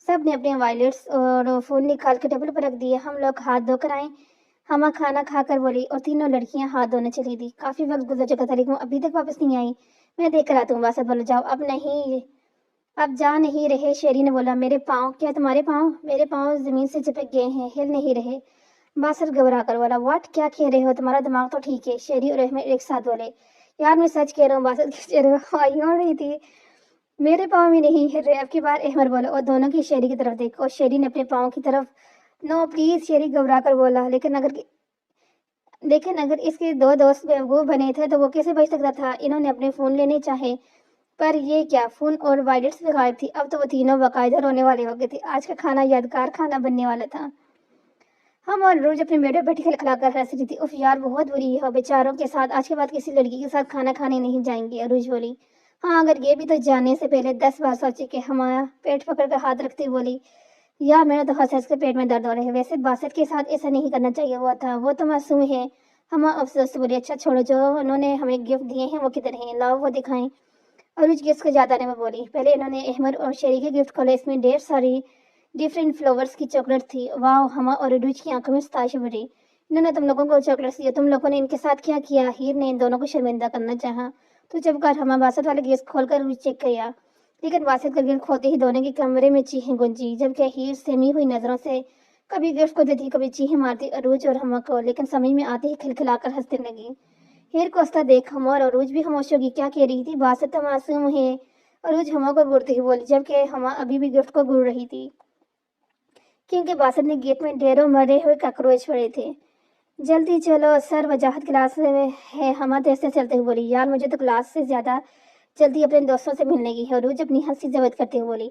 سب نے اپنے وائلٹس اور فون نکال کے ٹیبل پر رکھ دیے۔ ہم لوگ ہاتھ دھو کر آئیں، ہما کھانا کھا کر بولی، اور تینوں لڑکیاں ہاتھ دھونے چلی دی۔ کافی وقت گزر چکا تھا لیکن ابھی تک واپس نہیں آئی۔ میں دیکھ کر آتا ہوں، باسط بولا۔ جاؤ، اب جا نہیں رہے، شیری نے بولا۔ میرے پاؤں؟ کیا تمہارے پاؤں؟ میرے پاؤں زمین سے چپک گئے ہیں، ہل نہیں رہے، باسط گھبرا کر بولا۔ واٹ، کیا کہہ رہے ہو؟ تمہارا دماغ تو ٹھیک ہے، شیری اور احمد ایک ساتھ بولے۔ یار میں سچ کہہ رہا ہوں، باسط کے چہرے پر ہوائی اڑ رہی تھی۔ میرے پاؤں بھی نہیں ہل رہے۔ اب کی بار احمد بولا، اور دونوں کی شیری کی طرف دیکھو۔ شیری نے اپنے پاؤں کی طرف۔ نو پلیز، شیری گھبرا کر بولا۔ لیکن اگر اس کے 2 دوست بیوقوف بنے تھے تو وہ کیسے بچ سکتا تھا؟ انہوں نے اپنے فون لینے چاہے، پر یہ کیا، فون اور وائلٹس بھی غائب تھی۔ اب تو وہ تینوں باقاعدہ رونے والے ہو گئے تھے۔ آج کا کھانا یادگار کھانا بننے والا تھا۔ ہم اور روز اپنے بیڈ پر بیٹھی کھلکھلا کر ہنس رہی تھی۔ اف یار، بہت بری ہو بیچاروں کے ساتھ، آج کے بعد کسی لڑکی کے ساتھ کھانا کھانے نہیں جائیں گے، عروج بولی۔ ہاں، اگر یہ بھی تو جانے سے پہلے 10 بار سوچے کہ ہمارا پیٹ پکڑ کر ہاتھ رکھتی بولی۔ یار میرا تو ہنس کے پیٹ میں درد ہو رہا ہے، ویسے باسط کے ساتھ ایسا نہیں کرنا چاہیے ہوا تھا، وہ تو معصوم ہے۔ ہم افسوس سے بولی۔ اچھا چھوڑو، جو انہوں نے ہمیں گفٹ دیے ہیں وہ کدھر ہیں؟ لاؤ وہ دکھائیں۔ عروج گفٹ کو یاد آنے میں بولی۔ پہلے انہوں نے احمد اور شیری کے گفٹ کھولے، اس میں ڈھیر ساری ڈفرینٹ فلیورز کی چاکلیٹ تھی۔ واو، ہما اور عروج کی آنکھوں میں ستائش بھری۔ انہوں نے تم لوگوں کو چاکلیٹس دی، تم لوگوں نے ان کے ساتھ کیا کیا؟ ہیر نے ان دونوں کو شرمندہ کرنا چاہا تو چپ کر ہما باسط والے گیس کھول کر عروج چیک کیا، لیکن باسط کا گفٹ کھولتے ہی دونوں کے کمرے میں چیخیں گونجی، جبکہ ہیر سہمی ہوئی نظروں سے کبھی گفٹ کو دیتی کبھی چیخیں مارتی عروج اور ہما کو، لیکن سمجھ میں آتے ہی کھلکھلا کر ہنسنے لگی۔ ہیر کو ہنستا دیکھ ہما اور عروج بھی خاموش ہوگی۔ کیا کہہ رہی تھی؟ باسط تو معصوم ہے، عروج ہما کو گھورتی ہوئی بولی، جبکہ ہما ابھی بھی گفٹ کو گھور رہی تھی کیونکہ باسط نے گیٹ میں ڈھیروں مرے ہوئے کاکروچ پڑے تھے۔ جلدی چلو سر، وجاہت کلاس میں ہے۔ ہما تیز سے چلتے ہوئے بولی۔ یار مجھے تو کلاس سے زیادہ جلدی اپنے دوستوں سے ملنے کی ہے، عروج اپنی ہنسی ضبط کرتے ہوئے بولی۔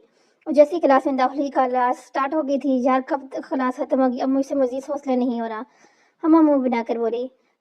اور جیسی کلاس میں داخل ہوئی، کلاس سٹارٹ ہو گئی تھی۔ یار کب کلاس ختم ہوگی؟ اب مجھ سے مزید حوصلہ نہیں ہو رہا، ہما منہ بنا کر بولی۔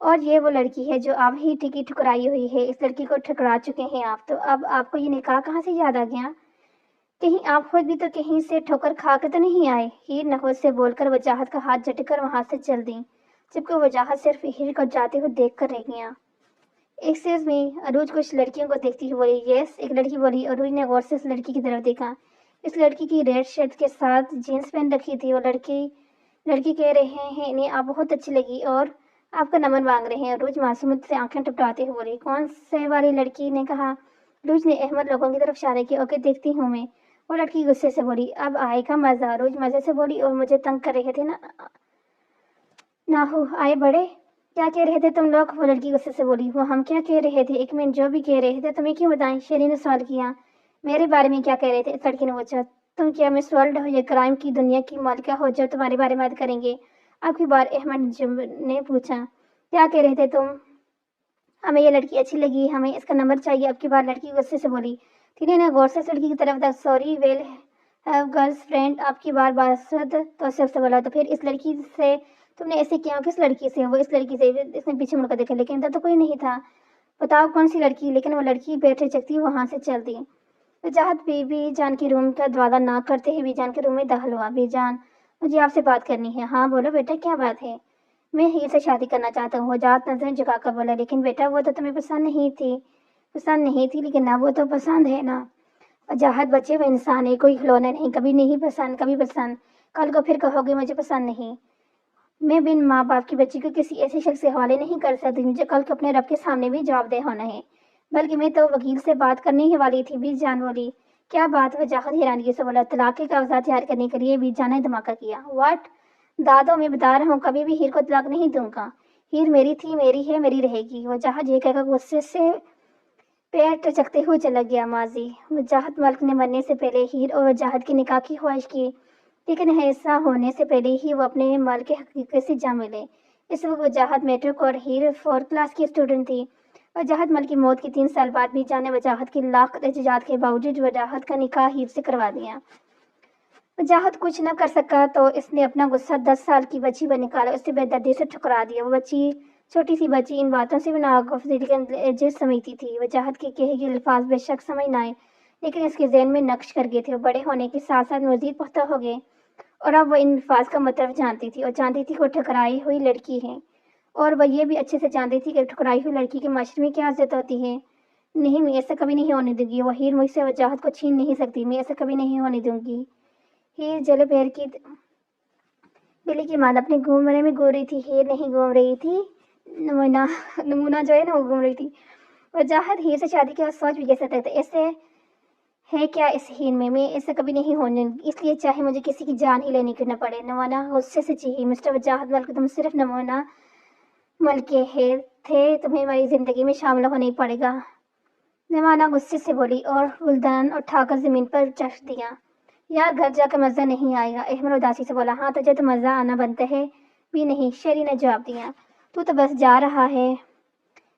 اور یہ وہ لڑکی ہے جو آپ ہی ٹکی ٹھکرائی ہوئی ہے، اس لڑکی کو ٹھکرا چکے ہیں آپ، تو اب آپ کو یہ نکاح کہاں سے یاد آ گیا؟ کہیں آپ خود بھی تو کہیں سے ٹھوکر کھا کے تو نہیں آئے؟ ہیر نحوست سے بول کر وجاہت کا ہاتھ جھٹ کر وہاں سے چل دیں، جبکہ وجاہت صرف ہیر کو جاتے ہوئے دیکھ کر رہ گیا۔ ایکسکیوز می، عروج کچھ لڑکیوں کو دیکھتی ہوئی بولی۔ یس، ایک لڑکی بولی۔ عروج نے غور سے اس لڑکی کی طرف دیکھا۔ اس لڑکی کی ریڈ شرٹ کے ساتھ جینس پہن رکھی تھی۔ وہ لڑکی کہہ رہے ہیں انہیں آپ بہت اچھی لگی اور آپ کا نمبر مانگ رہے ہیں۔ عروج معصومیت سے آنکھیں ٹپکاتے ہوئے بولی۔ کون سے والی لڑکی نے کہا؟ عروج نے احمد لوگوں کی طرف اشارے کیا۔ اوکے، دیکھتی ہوں میں، وہ لڑکی غصے سے بولی۔ اب آئے گا مزہ، عروج مزے سے بولی، اور مجھے تنگ کر رہے تھے نہ ہو آئے بڑے، کیا کہہ رہے تھے تم لوگ؟ وہ لڑکی غصے سے بولی۔ وہ ہم کیا کہہ رہے تھے؟ ایک منٹ، جو بھی کہہ رہے تھے تمہیں کیوں بتائیں؟ شیری نے سوال کیا۔ میرے بارے میں کیا کہہ رہے تھے؟ اس لڑکی نے پوچھا۔ تم کیا مس ورلڈ ہو یا کرائم کی دنیا کی مالکہ ہو جو تمہارے بارے میں بات کریں گے؟ اب کی بار احمد نے پوچھا۔ کیا کہہ رہے تھے تم؟ ہمیں یہ لڑکی اچھی لگی، ہمیں اس کا نمبر چاہیے، اب کی بار لڑکی غصے سے بولی۔ تینی نے غور سے اس لڑکی کی طرف دیکھا۔ Sorry, well have girls friend, اب کی بار باسط توصیف سے بولا۔ تو پھر اس لڑکی سے تم نے ایسے کیا؟ کس لڑکی سے؟ وہ اس لڑکی سے۔ اس نے پیچھے مڑ کر دیکھا، لیکن ادھر تو کوئی نہیں تھا۔ بتاؤ کون سی لڑکی؟ لیکن وہ لڑکی بیٹھے چکتی وہاں سے چل دی۔ وجاہت بی جان کے روم کا دروازہ ناک کرتے ہی بی جان کے روم میں داخل ہوا۔ بی جان، مجھے آپ سے بات کرنی ہے۔ ہاں بولو بیٹا، کیا بات ہے؟ میں ہیر سے شادی کرنا چاہتا ہوں۔ وجاہت نظریں جھکا کر بولا۔ لیکن بیٹا وہ تو تمہیں پسند نہیں تھی، لیکن اب وہ تو پسند ہے نا؟ وجاہت، بچے وہ انسان ہے، کوئی کھلونا نہیں، کبھی نہیں پسند، کبھی پسند، کل کو پھر کہو گے مجھے پسند نہیں۔ میں بن ماں باپ کی بچی کو کسی ایسے شخص سے حوالے نہیں کر سکتی مجھے کل کو اپنے رب کے سامنے بھی جواب دہ ہونا ہے۔ بلکہ میں تو وکیل سے بات کرنے ہی والی تھی۔ بیچ جان بولی۔ کیا بات؟ وجاہت حیرانگی سے بولا۔ طلاق کے کاغذات تیار کرنے کے لیے بیچ جان نے دھماکہ کیا۔ واٹ؟ دادو، میں بتا رہا ہوں کبھی بھی ہیر کو طلاق نہیں دوں گا۔ ہیر میری تھی، میری ہے، میری رہے گی۔ وجاہت یہ کہہ کر غصے سے پیر ٹچکتے ہوئے چلا گیا۔ ماضی، وجاہت ملک نے مرنے سے پہلے ہیر اور وجاہت کی نکاح کی خواہش کی، لیکن ایسا ہونے سے پہلے ہی وہ اپنے مال کے حقیقت سے جا ملے۔ اس وقت وجاہت میٹرک اور ہیر 4 کلاس کی اسٹوڈنٹ تھی۔ وجاہت مل کی موت کے 3 سال بعد بھی جان نے وجاہت کی لاکھ احتجاجات کے باوجود وجاہت کا نکاح ہیر سے کروا دیا۔ وجاہت کچھ نہ کر سکا تو اس نے اپنا غصہ 10 سال کی بچی پر نکالا، اسے بے دردی سے ٹھکرا دیا۔ وہ بچی، چھوٹی سی بچی، ان باتوں سے بھی ناواقف تھی، لیکن جس سمجھتی تھی وجاہت کے کہے گئے الفاظ بے شک سمجھ نہ آئے، لیکن اس کے ذہن میں نقش کر گئے تھے۔ وہ بڑے ہونے کے ساتھ ساتھ مزید پختہ ہو گئے، اور اب وہ ان الفاظ کا مطلب جانتی تھی، اور جانتی تھی کہ وہ ٹھکرائی ہوئی لڑکی ہے، اور وہ یہ بھی اچھے سے جانتی تھی کہ ٹھکرائی ہوئی لڑکی کے معاشرے میں کیا عزت ہوتی ہے۔ نہیں، میں ایسا کبھی نہیں ہونے دوں گی۔ وہ ہیر مجھ سے وجاہت کو چھین نہیں سکتی، میں ایسا کبھی نہیں ہونے دوں گی۔ ہیر جلے پیر کی بلی کی ماں اپنے گھومنے میں گھوم رہی تھی۔ ہیر نہیں گھوم رہی تھی، نمونہ جو ہے نا وہ گھوم رہی تھی۔ وجاہت ہیر سے شادی کے سوچ بھی کیسے تک ایسے ہے کیا اس ہین میں ایسا کبھی نہیں ہونے دوں گی، اس لیے چاہے مجھے کسی کی جان ہی لینی کیوں نہ پڑے۔ نمونہ غصے سے چیخی۔ مسٹر وجاہت ملک، تم صرف نمونہ ملکے تھے، تمہیں ہماری زندگی میں شامل ہونا ہی پڑے گا۔ نمونہ غصے سے بولی اور گلدان اٹھا کر زمین پر رکھ دیا۔ یار، گھر جا کے مزہ نہیں آئے گا؟ احمد اداسی سے بولا۔ ہاں، تجھے تو مزہ آنا بنتا ہے بھی نہیں، شیری نے جواب دیا۔ تو بس جا رہا ہے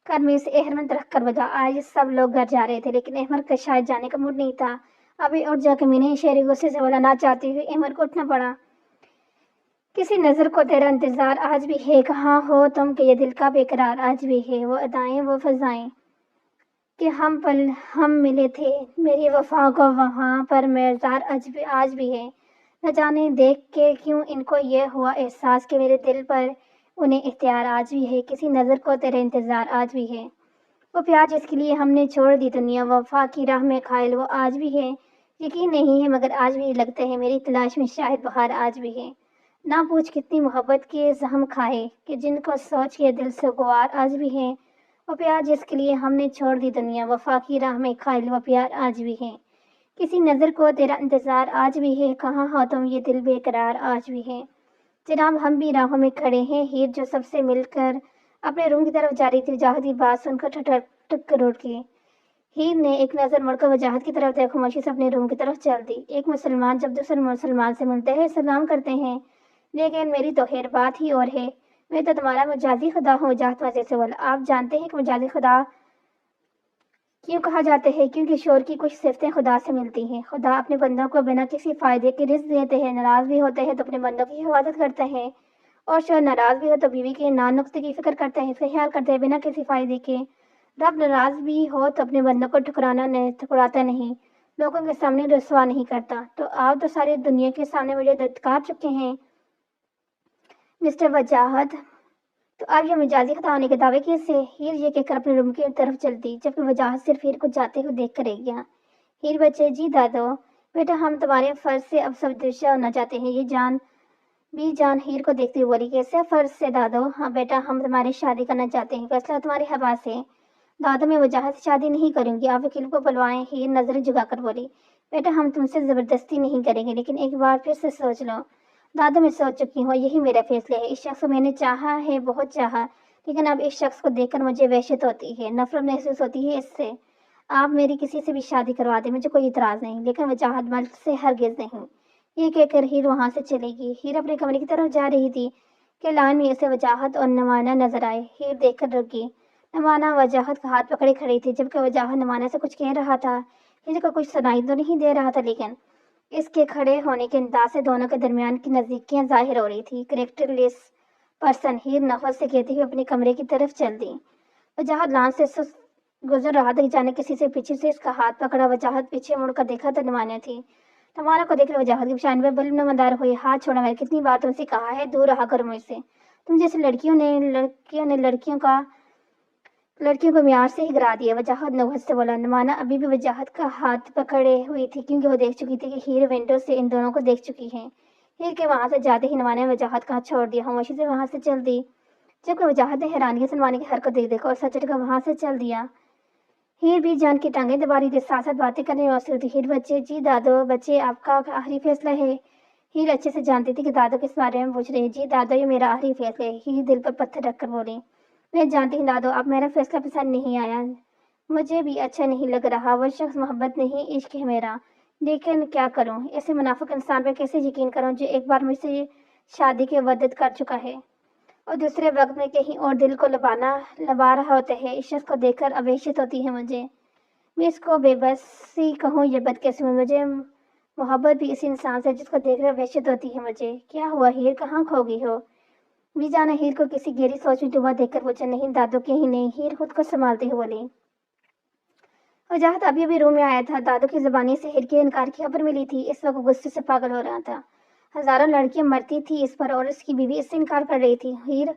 کر میں سے احمد رکھ کر بولا۔ آج سب لوگ گھر جا رہے تھے، لیکن احمد کا شاید جانے کا موڈ نہیں تھا۔ ابھی اٹھ جا کمینے، شیری غصے سے بولا۔ نہ چاہتے ہوئے احمد کو اٹھنا پڑا۔ کسی نظر کو تیرا انتظار آج بھی ہے، کہاں ہو تم کہ یہ دل کا بے قرار آج بھی ہے، وہ ادائیں، وہ فضائیں کہ ہم پل ہم ملے تھے، میری وفا کو وہاں پر میزار آج بھی ہے۔ نہ جانے دیکھ کے کیوں ان کو یہ ہوا احساس کہ میرے دل پر انہیں اختیار آج بھی ہے، کسی نظر کو تیرا انتظار آج بھی ہے۔ وہ پیار جس کے لیے ہم نے چھوڑ دی دنیا، وفا کی راہ میں قائل وہ آج بھی ہے۔ یقین نہیں ہے مگر آج بھی لگتا ہے میری تلاش میں شاید بہار آج بھی ہے۔ نہ پوچھ کتنی محبت کے زخم کھائے کہ جن کو سوچ کے دل سے گوار آج بھی ہے۔ وہ پیار جس کے لیے ہم نے چھوڑ دی دنیا، وفا کی راہ میں قائل وہ پیار آج بھی ہے، کسی نظر کو تیرا انتظار آج بھی ہے، کہاں ہو تم یہ دل بے قرار آج بھی ہے۔ جناب، ہم بھی راہوں میں کھڑے ہیں۔ ہیر جو سب سے مل کر اپنے روم کی طرف جا رہی تھی، وجاہت کی بات سن کر ٹھٹک کر اٹھ گئی۔ ہیر نے ایک نظر مڑ کر وجاہت کی طرف دیکھا، خاموشی سے اپنے روم کی طرف چل دی۔ ایک مسلمان جب دوسرے مسلمان سے ملتے ہیں سلام کرتے ہیں، لیکن میری تو خیر بات ہی اور ہے، میں تو تمہارا مجازی خدا ہوں۔ وجاہت وجہ سے بولا۔ آپ جانتے ہیں کہ مجازی خدا کیوں کہا جاتا ہے؟ کیونکہ شور کی کچھ صفتیں خدا سے ملتی ہیں۔ خدا اپنے بندوں کو بنا کسی فائدے کے رزق دیتے ہیں، ناراض بھی ہوتے ہیں تو اپنے بندوں کی حفاظت کرتے ہیں، اور شوہر ناراض بھی ہو تو بیوی کے نقطے کی فکر کرتا ہے، اس کا خیال کرتا ہے بنا کسی فائدے کے۔ رب ناراض بھی ہو تو اپنے بندوں کو ٹھکراتا نہیں، لوگوں کے سامنے رسوا نہیں کرتا۔ تو آپ تو ساری دنیا کے سامنے مجھے دھتکار چکے ہیں مسٹر وجاہت، تو اب یہ مجازی خطا ہونے کے دعوے کیسے؟ ہیر یہ کہہ کر اپنے روم کی طرف چلتی، جبکہ وجاہت صرف ہیر کو جاتے ہوئے دیکھ کر رہ گیا۔ ہیر بچے، جی دادو، بیٹا ہم تمہارے فرض سے اب سب دوشہ ہونا چاہتے ہیں۔ یہ جان ہیر کو دیکھتے ہوئے بولی، کیسے فرض سے دادو؟ ہاں بیٹا، ہم تمہاری شادی کرنا چاہتے ہیں، فیصلہ تمہارے حواس ہے۔ دادو، میں وجاہت سے شادی نہیں کروں گی، آپ وکیل کو بلوائیں۔ ہیر نظر جھکا کر بولی، بیٹا ہم تم سے زبردستی نہیں کریں گے، لیکن ایک بار پھر سے سوچ لو۔ دادو، میں سوچ چکی ہوں، یہی میرا فیصلہ ہے۔ اس شخص کو میں نے چاہا ہے، بہت چاہا، لیکن اب اس شخص کو دیکھ کر مجھے وحشت ہوتی ہے، نفرت محسوس ہوتی ہے اس سے۔ آپ میری کسی سے بھی شادی کروا دیں، مجھے کوئی اعتراض نہیں، لیکن وجاہت ملک سے ہرگز نہیں۔ یہ کہہ کر ہیر وہاں سے چلے گی۔ ہیر اپنے کمرے کی طرف جا رہی تھی کہ لان میں اسے وجاہت اور نمانہ نظر آئے۔ ہیر دیکھ کر رک گئی۔ نمانہ وجاہت کا ہاتھ پکڑے کھڑی تھی، جبکہ وجاہت نمانہ سے کچھ کہہ رہا تھا۔ ہیر کو کچھ سنائی تو نہیں دے رہا تھا، لیکن اس کے کھڑے ہونے کے انداز سے دونوں کے درمیان کی نزدیکیاں ظاہر ہو رہی تھی۔ کریکٹر لیس پرسن، ہیر نفس سے کہتے ہوئے اپنے کمرے کی طرف چل دی۔ وجاہت لان سے گزر رہا تھا کہ جانے کسی سے پیچھے سے اس کا ہاتھ پکڑا۔ وجاہت پیچھے مڑ کر دیکھا تو نمانہ تھی۔ نمانہ کو دیکھ کر وجاہت کی پیشانی پر بلب نمودار ہوئی۔ ہاتھ چھوڑا، میں نے کتنی بار تم سے کہا ہے دور رہا کرو مجھ سے۔ تم جیسے لڑکیوں نے لڑکیوں کو معیار سے ہی گرا دیا، وجاہت نوحت سے بولا۔ نمانہ ابھی بھی وجاہت کا ہاتھ پکڑے ہوئی تھی، کیونکہ وہ دیکھ چکی تھی کہ ہیر ونڈو سے ان دونوں کو دیکھ چکی ہے۔ ہیر کے وہاں سے جاتے ہی نمانہ نے وجاہت کا ہاتھ چھوڑ دیا، خاموشی سے وہاں سے چل دی، جبکہ وجاہت نے حیرانگی سے نمانہ کی حرکت دیکھا اور سر جھٹکا وہاں سے چل دیا۔ ہیر بھی جان کی ٹانگیں دبا رہی تھی، ساتھ ساتھ باتیں کرنے میں مصروف تھی۔ ہیر بچے، جی دادو بچے، آپ کا آخری فیصلہ ہے؟ ہیر اچھے سے جانتی تھی کہ دادو کس بارے میں پوچھ رہے ہیں۔ جی دادو، یہ میرا آخری فیصلہ ہے۔ ہیر دل پر پتھر رکھ کر بولی، میں جانتی ہوں دادو، آپ میرا فیصلہ پسند نہیں آیا، مجھے بھی اچھا نہیں لگ رہا، وہ شخص محبت نہیں عشق ہے میرا، لیکن کیا کروں، ایسے منافق انسان پر کیسے یقین کروں جو ایک بار مجھ سے شادی کے وعدے کر چکا ہے اور دوسرے وقت میں کہیں اور دل کو لبا رہا ہوتا ہے۔ اس شخص کو دیکھ کر اب وحشت ہوتی ہے مجھے، میں اس کو بے بسی کہوں یا بدقسمت، مجھے محبت بھی اسی انسان سے جس کو دیکھ کر وحشت ہوتی ہے مجھے۔ کیا ہوا ہیر، کہاں کھو گئی ہو؟ بھی جانا ہیر کو کسی گہری سوچ میں ڈوبا دیکھ کر پوچھا۔ نہیں دادو، کہیں نہیں، ہیر خود کو سنبھالتے ہوئے بولی۔ وجاہت ابھی روم میں آیا تھا، دادو کی زبانی سے ہیر کے انکار کی خبر ملی تھی، اس وقت غصے سے پاگل ہو رہا تھا۔ ہزاروں لڑکیاں مرتی تھی اس پر اور اس کی بیوی اس سے انکار کر رہی تھی۔ ہیر،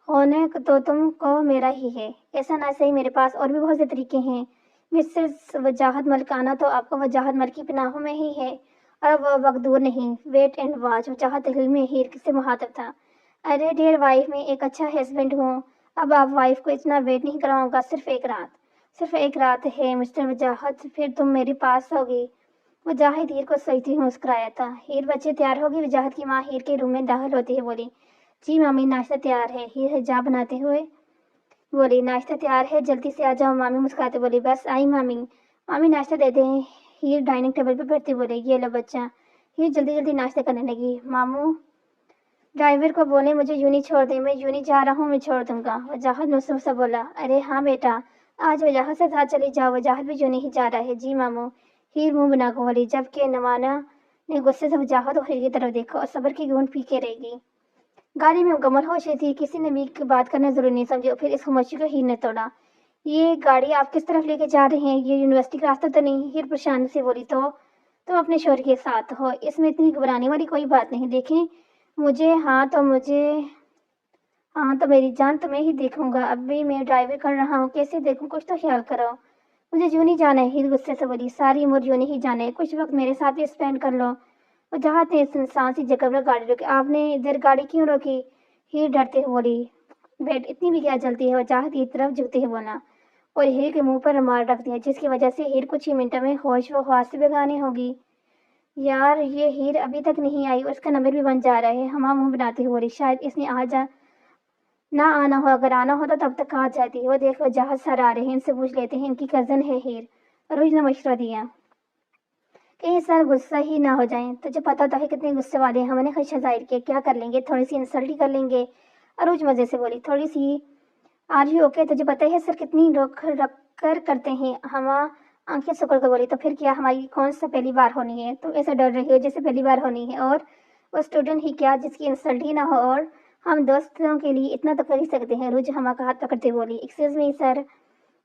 ہونے تو تم کو میرا ہی ہے، ایسا نہ صحیح میرے پاس اور بھی بہت سے طریقے ہیں۔ مسز وجاہت ملک آنا تو آپ کو وجاہت ملک کی پناہوں میں ہی ہے، اور وہ وقت دور نہیں، ویٹ اینڈ واچ۔ وجاہت دل میں ہیر سے مخاطب تھا، ارے ڈیئر وائف، میں ایک اچھا ہسبینڈ ہوں، اب آپ وائف کو اتنا ویٹ نہیں کراؤں گا، صرف ایک رات ہے مسٹر وجاہت، پھر تم میرے پاس ہوگی۔ وجاہت ہیر کو سوچتی ہوئے مسکرایا تھا۔ ہیر بچے تیار ہوگی؟ وجاہت کی ماں ہیر کے روم میں داخل ہوتے ہوئے بولی۔ جی مامی، ناشتہ تیار ہے۔ ہیر حجاب بناتے ہوئے بولی، ناشتہ تیار ہے، جلدی سے آ جاؤ۔ مامی مسکراتے بولی، بس آئی مامی۔ مامی ناشتہ دے دیں؟ ہیر ڈائننگ ٹیبل پر بیٹھتے بولے، یہ لو بچہ۔ ہیر جلدی جلدی ناشتہ کرنے لگی۔ ماموں ڈرائیور کو بولیں مجھے یوں نہیں چھوڑ دیں، میں یوں نہیں جا رہا ہوں، میں چھوڑ دوں گا۔ وجاہت مسرف سا بولا، ارے ہاں بیٹا، آج وجاہت سے ساتھ چلی جاؤ، وجاہت بھی یوں نہیں جا رہا ہے۔ جی ماموں، ہیر منہ بنا کر بولی، جبکہ نمانہ نے غصے سے وجاہت اور ہیر کی طرف دیکھا اور صبر کی گھونٹ پی کے رہ گئی۔ گاڑی میں مکمل ہوش تھی، کسی نے بھی بات کرنا ضروری نہیں سمجھی، اور پھر اس خاموشی کو ہیر نے توڑا۔ یہ گاڑی آپ کس طرف لے کے جا رہے ہیں؟ یہ یونیورسٹی کا راستہ تو نہیں؟ ہیر پریشانی سے بولی، تو تم اپنے شوہر کے ساتھ ہو، اس میں اتنی گھبرانے والی کوئی بات نہیں، دیکھیں مجھے، ہاں تو میری جان تمہیں ہی دیکھوں گا، اب بھی میں ڈرائیور کر رہا ہوں، کیسے دیکھوں، کچھ تو خیال کرو۔ مجھے یوں نہیں جانا ہے، ہیر غصے سے بولی، ساری عمر یوں نہیں جانا ہے، کچھ وقت میرے ساتھ بھی اسپینڈ کر لو۔ وجاہت نے اس انسان سی جگہ پر گاڑی روکی۔ آپ نے ادھر گاڑی کیوں روکی؟ ہیر ڈرتے ہوئے بولی، بیٹ اتنی بھی کیا جلتی ہے؟ وجاہت کی طرف جھکتے ہوئے بولا، اور ہیر کے منہ پر رومال رکھ دیا، جس کی وجہ سے ہیر کچھ ہی منٹوں میں ہوش و حواس سے بیگانے ہوگی۔ یار، یہ ہیر ابھی تک نہیں آئی اور اس کا نمبر بھی بن جا رہا ہے۔ ہما منہ بناتے ہوئے بولی، شاید اس نے نہ آنا ہو، اگر آنا ہوتا تب تک آ جاتی۔ وہ دیکھ وجاہت سر آ رہے ہیں، ان سے پوچھ لیتے ہیں، ان کی کزن ہے ہیر۔ عروج نے مشورہ دیا، کہیں سر غصہ ہی نہ ہو جائیں، تجھے پتہ تو ہے کتنے غصے والے ہیں، ہم نے خدشہ ظاہر کیا، کیا کر لیں گے، تھوڑی سی انسلٹ ہی کر لیں گے۔ عروج مزے سے بولی، تھوڑی سی؟ Are you okay? تجھے پتہ ہے سر کتنی رکھ کر کرتے ہیں۔ ہما آنکھیں سکڑ کر بولی، تو پھر کیا ہماری کون سا پہلی بار ہونی ہے؟ تم ایسا ڈر رہی ہو جیسے پہلی بار ہونی ہے، اور وہ اسٹوڈنٹ ہی کیا جس کی انسلٹ ہی نہ ہو، اور ہم دوستوں کے لیے اتنا تو کر ہی سکتے ہیں۔ عروج ہما کا ہاتھ پکڑتے بولی، ایکسکیوز می سر۔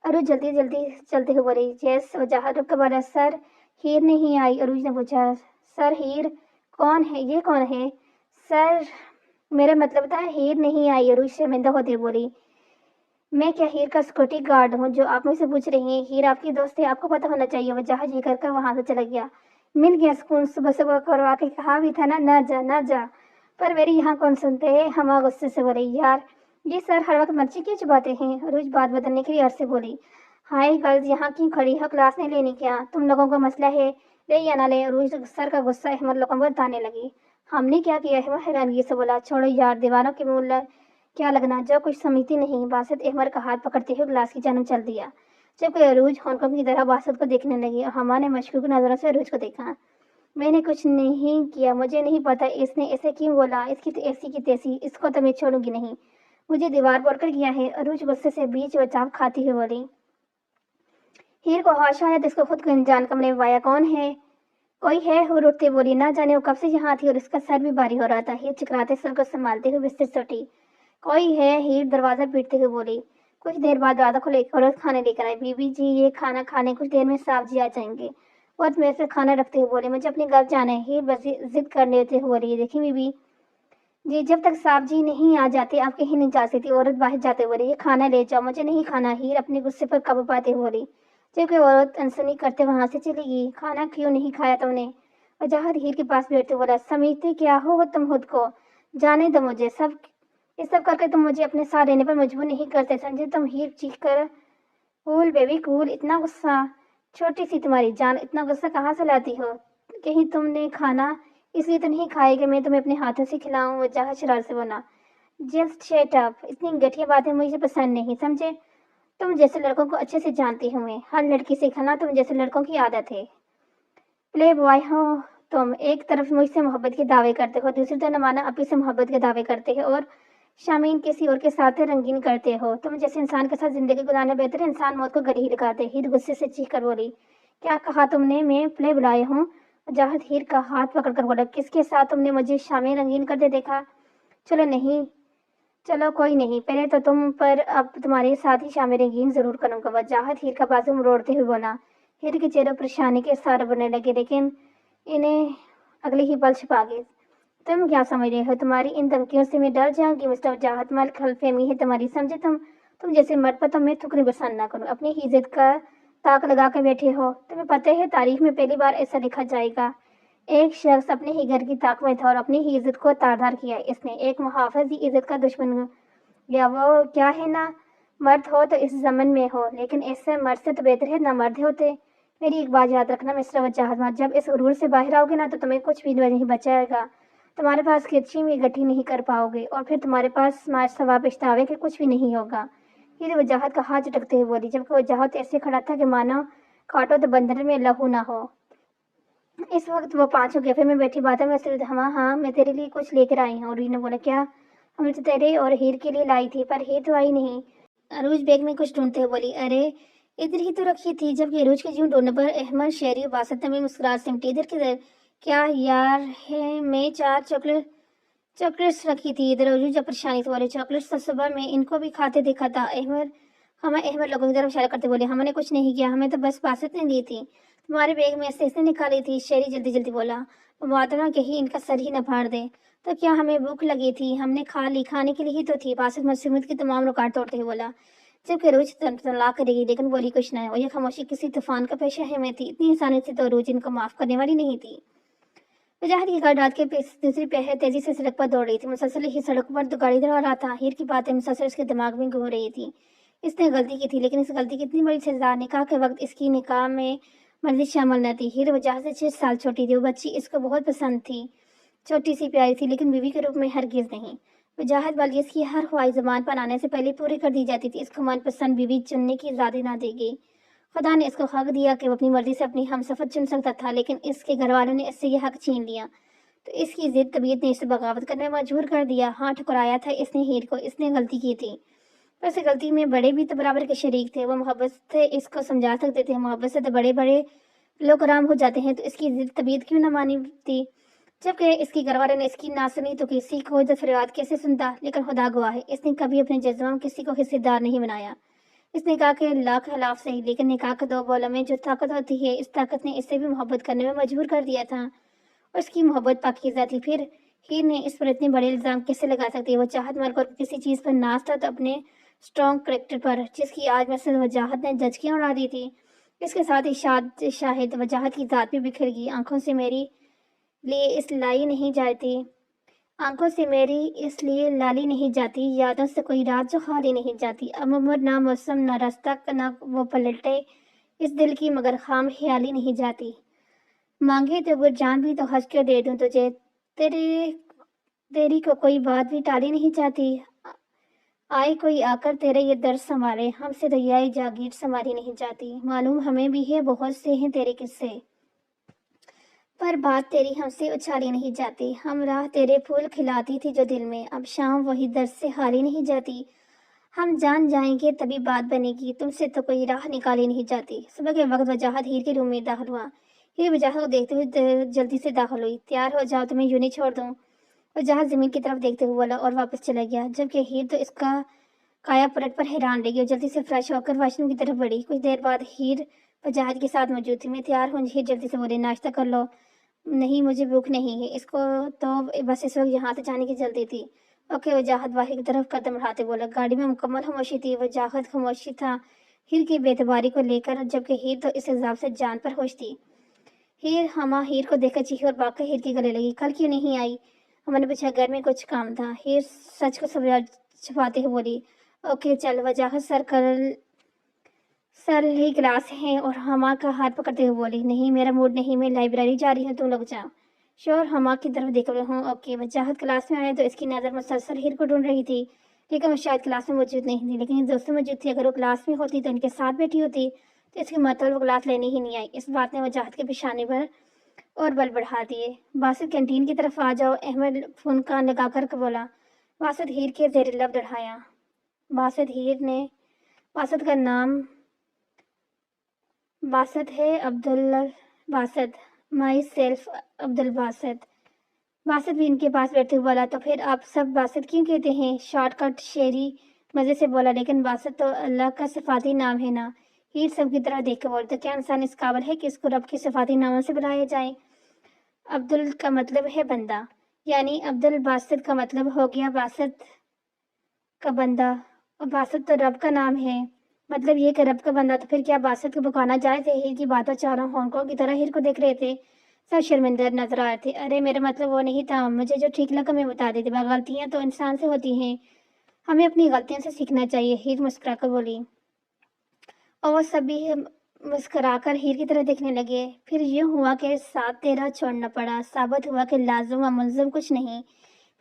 عروج جلدی جلدی چلتے ہوئے بولی، یس وجاہت رک کر بولا، سر ہیر نہیں آئی۔ عروج نے پوچھا، سر ہیر کون ہے؟ یہ کون ہے؟ سر میرا مطلب تھا ہیر نہیں آئی۔ عروج شرمندہ ہوتے بولی، میں کیا ہیر کا سیکورٹی گارڈ ہوں جو آپ مجھ سے پوچھ رہی ہیں؟ ہیر آپ کی دوست ہے، آپ کو پتہ ہونا چاہیے۔ وجاہت یہ کر وہاں سے چلا گیا۔ مل گیا سکون، صبح صبح کروا کے کہا بھی تھا نا، نہ جا نہ جا، پر میری یہاں کون سنتے ہیں؟ ہما غصے سے بولی، یار یہ سر ہر وقت مرچی کیوں چباتے ہیں؟ عروج بات بدلنے کے لیے عرض سے بولی، ہائی گرلز یہاں کیوں کھڑی ہو؟ کلاس نہیں لینی کیا؟ تم لوگوں کو مسئلہ ہے، لے یا نہ لے؟ عروج سر کا غصہ احمد لوگوں پر تانے لگی۔ ہم نے کیا کیا؟ احمد حیرانگی سے بولا، چھوڑو یار، دیوانوں کے منہ کیا لگنا، جو کچھ سمجھتی نہیں۔ باسط احمد کا ہاتھ پکڑتے ہوئے گلاس کی جانب چل دیا، جبکہ عروج ہونکوں کی طرح باسط کو دیکھنے لگی اور ہما نے مشکوک نظروں سے عروج کو دیکھا۔ میں نے کچھ نہیں کیا، مجھے نہیں پتا اس نے ایسے کیوں بولا، اس کی ایسی کی تیسی، اس کو تو میں چھوڑوں گی نہیں، مجھے دیوار بول کر گیا ہے۔ عروج غصے سے بیچ بچاو کھاتی ہوئی بولی، ہیر کو ہوش آیا تو اس کو خود کو انجان کمرے میں پایا، کون ہے؟ کوئی ہے؟ ہور اٹھتے بولی، نہ جانے وہ کب سے یہاں تھی اور اس کا سر بھی بھاری ہو رہا تھا۔ ہیر چکراتے سر کو سنبھالتے ہوئے بستر سے اٹھی، کوئی ہے؟ ہیر دروازہ پیٹتے ہوئے بولی۔ کچھ دیر بعد دروازہ کھولے، ایک عورت کھانے لے کر آئی، بی بی جی یہ کھانا کھانے کچھ دیر میں صاحب جی آ جائیں گے۔ عورت میرے سے کھانا رکھتے ہوئے بولے، مجھے اپنے گھر جانا ہے۔ ہیر ضد کرنے ہوتے ہوئے بولی، دیکھیں بی بی جی جب تک صاحب جی نہیں آ جاتے آپ کہیں نہیں جا سکتی۔ عورت باہر جاتے ہوئے بولی، یہ کھانا لے جاؤ، مجھے نہیں کھانا۔ ہیر اپنے غصے پر قابو پاتے ہوئے بولی، جبکہ عورت انسنی کرتے وہاں سے چلی گئی۔ کھانا کیوں نہیں کھایا تم نے؟ وجاہت ہیر کے پاس بیٹھتے بولا، سمجھتے کیا ہو تم خود کو؟ جانے دو مجھے، یہ سب کر کے تم مجھے اپنے ساتھ رہنے پر مجبور نہیں کرتے سمجھے تم؟ ہیر چیخ کر، کول بیبی کول، اتنا غصہ؟ چھوٹی سی تمہاری جان، اتنا غصہ کہاں سے لاتی ہو؟ کہیں تم نے کھانا اس لیے تو نہیں کھائے کہ میں تمہیں اپنے ہاتھوں سے کھلاؤں؟ وجاہت شرارت سے بولا، جسٹ شٹ اپ، اتنی گٹھیا باتیں مجھے پسند نہیں سمجھے؟ تم جیسے لڑکوں کو اچھے سے جانتی ہوں میں، ہر لڑکی سے کھلنا تم جیسے لڑکوں کی عادت ہے۔ پلے بوائے ہو تم، ایک طرف مجھ سے محبت کے دعوے کرتے ہو، دوسری طرف نمانا اپی سے محبت کے دعوے کرتے ہو اور شامین کسی اور کے ساتھ رنگین کرتے ہو۔ تم جیسے انسان کے ساتھ زندگی گزارنا بہتر ہے، انسان موت کو گلے ہی لگاتے۔ ہیر غصے سے چیخ کر بولی، کیا کہا تم نے؟ میں پلے بلائے ہوں؟ وجاہت ہیر کا ہاتھ پکڑ کر بولا، کس کے ساتھ تم نے مجھے شامیں رنگین کرتے دیکھا؟ چلو کوئی نہیں، پہلے تو تم پر اب تمہارے ساتھ ہی شامیں رنگین ضرور کروں گا۔ وجاہت ہیر کا بازو مروڑتے ہوئے بولا۔ ہیر کے چہرے پریشانی کے اثار بننے لگے، لیکن انہیں اگلے ہی پل چھپا گئے۔ تم کیا سمجھ رہے ہو؟ تمہاری ان دھمکیوں سے میں ڈر جاؤں گی؟ مسٹر وجاہت مل غلط فہمی ہے تمہاری سمجھے؟ تم جیسے مرد پر تو میں ٹھکریں برسان نہ کروں، اپنی ہی عزت کا تاک لگا کے بیٹھے ہو۔ تمہیں پتہ ہے تاریخ میں پہلی بار ایسا لکھا جائے گا، ایک شخص اپنے ہی گھر کی طاق میں تھا اور اپنی ہی عزت کو تاردار کیا اس نے، ایک محافظ ہی عزت کا دشمن گیا۔ وہ کیا ہے نا مرد ہو تو اس زمن میں ہو، لیکن ایسے مرد سے تو بہتر ہے نہ مرد ہوتے۔ میری ایک بات یاد رکھنا مسٹر وجاہت، جب اس غرور سے باہر آؤ گے نا تو تمہیں کچھ بھی نہیں بچائے گا، تمہارے پاس کرچی میں گٹھی نہیں کر پاؤ گے اور پھر تمہارے پاس سوا پچھتاوے کے کچھ بھی نہیں ہوگا۔ ہیر وجاہت کا ہاتھ جھٹکتے ہوئے بولی، جبکہ وجاہت ایسے کھڑا تھا کہ مانو کاٹو تو بندر میں لہو نہ ہو۔ اس وقت وہ پانچوں کیفے میں بیٹھی باتوں میں مصروف تھے۔ ہاں میں تیرے لیے کچھ لے کر آئی ہوں۔ عروج نے بولا، کیا؟ ہم نے تو تیرے اور ہیر کے لیے لائی تھی، پر ہیر تو آئی نہیں۔ عروج بیگ میں کچھ ڈھونڈتے ہوئے بولی، ارے ادھر ہی تو رکھی تھی۔ جبکہ عروج کے یوں ڈھونڈنے پر احمد شہری باسط میں مسکراہٹ سمٹی، ادھر کدھر؟ کیا یار ہے، میں 4 چاکلیٹس رکھی تھی ادھر۔ عروج جب پریشانی سے بولی، چاکلیٹس تو صبح میں ان کو بھی کھاتے دیکھا تھا۔ احمد لوگوں کی طرف اشارہ کرتے بولے، ہم نے کچھ نہیں کیا، ہمیں تو بس باسط نے دی تھی، تمہارے بیگ میں سے اس نے نکالی تھی۔ شہری جلدی جلدی بولا، مبادرہ کہیں ان کا سر ہی نہ پھاڑ دے۔ تو کیا ہمیں بھوک لگی تھی؟ ہم نے کھا لی، کھانے کے لیے ہی تو تھی۔ باسط معصومیت کی تمام رکاوٹ توڑتے ہوئے بولا، جبکہ عروج طلاق کرے گی لیکن بولی کچھ نہ۔ اور یہ خاموشی کسی طوفان کا پیش ہے تھی، اتنی آسانی سے تو عروج ان کو معاف کرنے والی نہیں تھی۔ وجاہت کی گاڑی رات کے دوسری پہر تیزی سے سڑک پر دوڑ رہی تھی، مسلسل ہی سڑک پر گاڑی دوڑا رہا تھا۔ ہیر کی باتیں مسلسل اس کے دماغ میں گھوم رہی تھی، اس نے غلطی کی تھی، لیکن اس غلطی کی اتنی بڑی سزا نکاح کے وقت اس کی نکاح میں مرضی شامل نہ تھی۔ ہیر وجاہت سے 6 سال چھوٹی تھی، وہ بچی اس کو بہت پسند تھی، چھوٹی سی پیاری تھی، لیکن بیوی کے روپ میں ہرگز نہیں۔ وجاہت والی اس کی ہر خواہش زبان پر آنے سے پہلے پوری کر دی جاتی تھی۔ اس کو من پسند بیوی چننے کی آزادی نہ دی گئی۔ خدا نے اس کو حق دیا کہ وہ اپنی مرضی سے اپنی ہمسفر چن سکتا تھا، لیکن اس کے گھر والوں نے اس سے یہ حق چھین لیا، تو اس کی ضد طبیعت نے اسے بغاوت کرنے میں مجبور کر دیا۔ ہاں ٹھکرایا تھا اس نے ہیر کو، اس نے غلطی کی تھی، پر اس غلطی میں بڑے بھی تو برابر کے شریک تھے، وہ محبت سے اس کو سمجھا سکتے تھے۔ محبت سے تو بڑے بڑے لوگ آرام ہو جاتے ہیں، تو اس کی ضد طبیعت کیوں نہ مانی تھی؟ جبکہ اس کی گھر والے نے اس کی نہ سنی تو کسی کو عزت فریاد کیسے سنتا، لیکن خدا گواہ ہے اس نے کبھی اپنے جذبوں میں کسی کو حصے دار نہیں بنایا۔ اس نکاح کے لاکھ خلاف صحیح، لیکن نکاح کے دو بولوں میں جو طاقت ہوتی ہے، اس طاقت نے اسے بھی محبت کرنے میں مجبور کر دیا تھا، اور اس کی محبت پاکیزہ تھی۔ پھر ہیر نے اس پر اتنے بڑے الزام کیسے لگا سکتی ہے؟ وہ چاہت مر کر کسی چیز پر ناز تھا تو اپنے اسٹرانگ کریکٹر پر، جس کی آج مثلا وجاہت نے جھجکیاں اڑا دی تھی۔ اس کے ساتھ ہی شاہد وجاہت کی ذات بھی بکھر گئی۔ آنکھوں سے میری لیے اس لائی نہیں جاتی، آنکھوں سے میری اس لیے لالی نہیں جاتی، یادوں سے کوئی رات جو خالی نہیں جاتی۔ اب عمر نہ موسم نہ راستہ نہ وہ پلٹے اس دل کی، مگر خام خیالی نہیں جاتی۔ مانگے تو گر جان بھی تو ہنس کے دے دوں تجھے، تیری کو کوئی بات بھی ٹالی نہیں جاتی۔ آئے کوئی آ کر تیرے یہ درد سنبھالے، ہم سے دریائے جاگیر سنبھالی نہیں جاتی۔ معلوم ہمیں بھی ہے بہت سے ہیں تیرے قصے، پر بات تیری ہم سے اچھالی نہیں جاتی۔ ہم راہ تیرے پھول کھلاتی تھی جو دل میں، اب شام وہی درد سے حالی نہیں جاتی۔ ہم جان جائیں گے تبھی بات بنے گی، تم سے تو کوئی راہ نکالی نہیں جاتی۔ صبح کے وقت وجاہت ہیر کے روم میں داخل ہوا۔ ہیر وجاہت کو دیکھتے ہوئے جلدی سے داخل ہوئی۔ تیار ہو جاؤ، تمہیں یوں نہیں چھوڑ دوں۔ وجاہت زمین کی طرف دیکھتے ہوئے بولا اور واپس چلا گیا، جبکہ ہیر تو اس کا کایا پلٹ پر حیران رہ گئی اور جلدی سے فریش ہو کر واش روم کی طرف بڑھی۔ کچھ دیر بعد ہیر وجاہت کے ساتھ موجود تھی۔ میں تیار ہوں، ہیر جلدی سے بولے۔ ناشتہ کر لو۔ نہیں، مجھے بھوک نہیں ہے، اس کو تو بس اس وقت یہاں سے جانے کی جلدی تھی۔ اوکے، وجاہت باہر کی طرف قدم بڑھاتے بولا۔ گاڑی میں مکمل خاموشی تھی، وجاہت خاموشی تھا ہیر کی بے اعتباری کو لے کر، جبکہ ہیر تو اس عذاب سے جان پر ہوش تھی۔ ہما ہیر کو دیکھ کر چیخی اور بھاگ کر ہیر کے گلے لگی۔ کل کیوں نہیں آئی؟ ہما نے پوچھا۔ گھر میں کچھ کام تھا، ہیر سچ کو چھپاتے ہوئے بولی۔ اوکے چل، وجاہت سر ہی کلاس ہے، اور ہما کا ہاتھ پکڑتے ہوئے بولی۔ نہیں، میرا موڈ نہیں، میں لائبریری جا رہی ہوں، تم لوگ جاؤ۔ شور ہما کی طرف دیکھ رہے ہوں۔ اوکے، وجاہت کلاس میں آئے تو اس کی نظر مسلسل ہیر کو ڈھونڈ رہی تھی، لیکن وہ شاید کلاس میں موجود نہیں تھی، لیکن دوستوں موجود تھی۔ اگر وہ کلاس میں ہوتی تو ان کے ساتھ بیٹھی ہوتی، تو اس کے مطلب وہ کلاس لینے ہی نہیں آئی۔ اس بات نے وجاہت کے پیشانے پر اور بل بڑھا دیے۔ باسط کینٹین کی طرف آ جاؤ، احمد فون کان لگا کر بولا۔ باسط ہیر کے زیر لب لڑھایا۔ باسط کا نام باسط ہے، عبدالباسط، مائی سیلف عبدالباسط۔ باسط بھی ان کے پاس بیٹھے بولا۔ تو پھر آپ سب باسط کیوں کہتے ہیں؟ شارٹ کٹ شیری مزے سے بولا۔ لیکن باسط تو اللہ کا صفاتی نام ہے نا۔ ہیر سب کی طرف دیکھ کر بولے۔ تو کیا انسان اس قابل ہے کہ اس کو رب کے صفاتی ناموں سے بلایا جائے؟ عبدال کا مطلب ہے بندہ، یعنی عبدالباسط کا مطلب ہو گیا باسط کا بندہ، اور باسط تو رب کا نام ہے، مطلب یہ کہ رب کا بندہ۔ تو پھر کیا باسط کو بکانا جائز ہے؟ ہیر کی باتوں چاروں ہونکوں کی طرح ہیر کو دیکھ رہے تھے، سب شرمندہ نظر آ رہے تھے۔ ارے میرا مطلب وہ نہیں تھا، مجھے جو ٹھیک لگا میں بتا دیتی۔ غلطیاں تو انسان سے ہوتی ہیں، ہمیں اپنی غلطیوں سے سیکھنا چاہیے، ہیر مسکرا کر بولی۔ اور وہ سب بھی مسکرا کر ہیر کی طرف دیکھنے لگے۔ پھر یوں ہوا کہ ساتھ تیرا چھوڑنا پڑا، ثابت ہوا کہ لازم و ملزم کچھ نہیں۔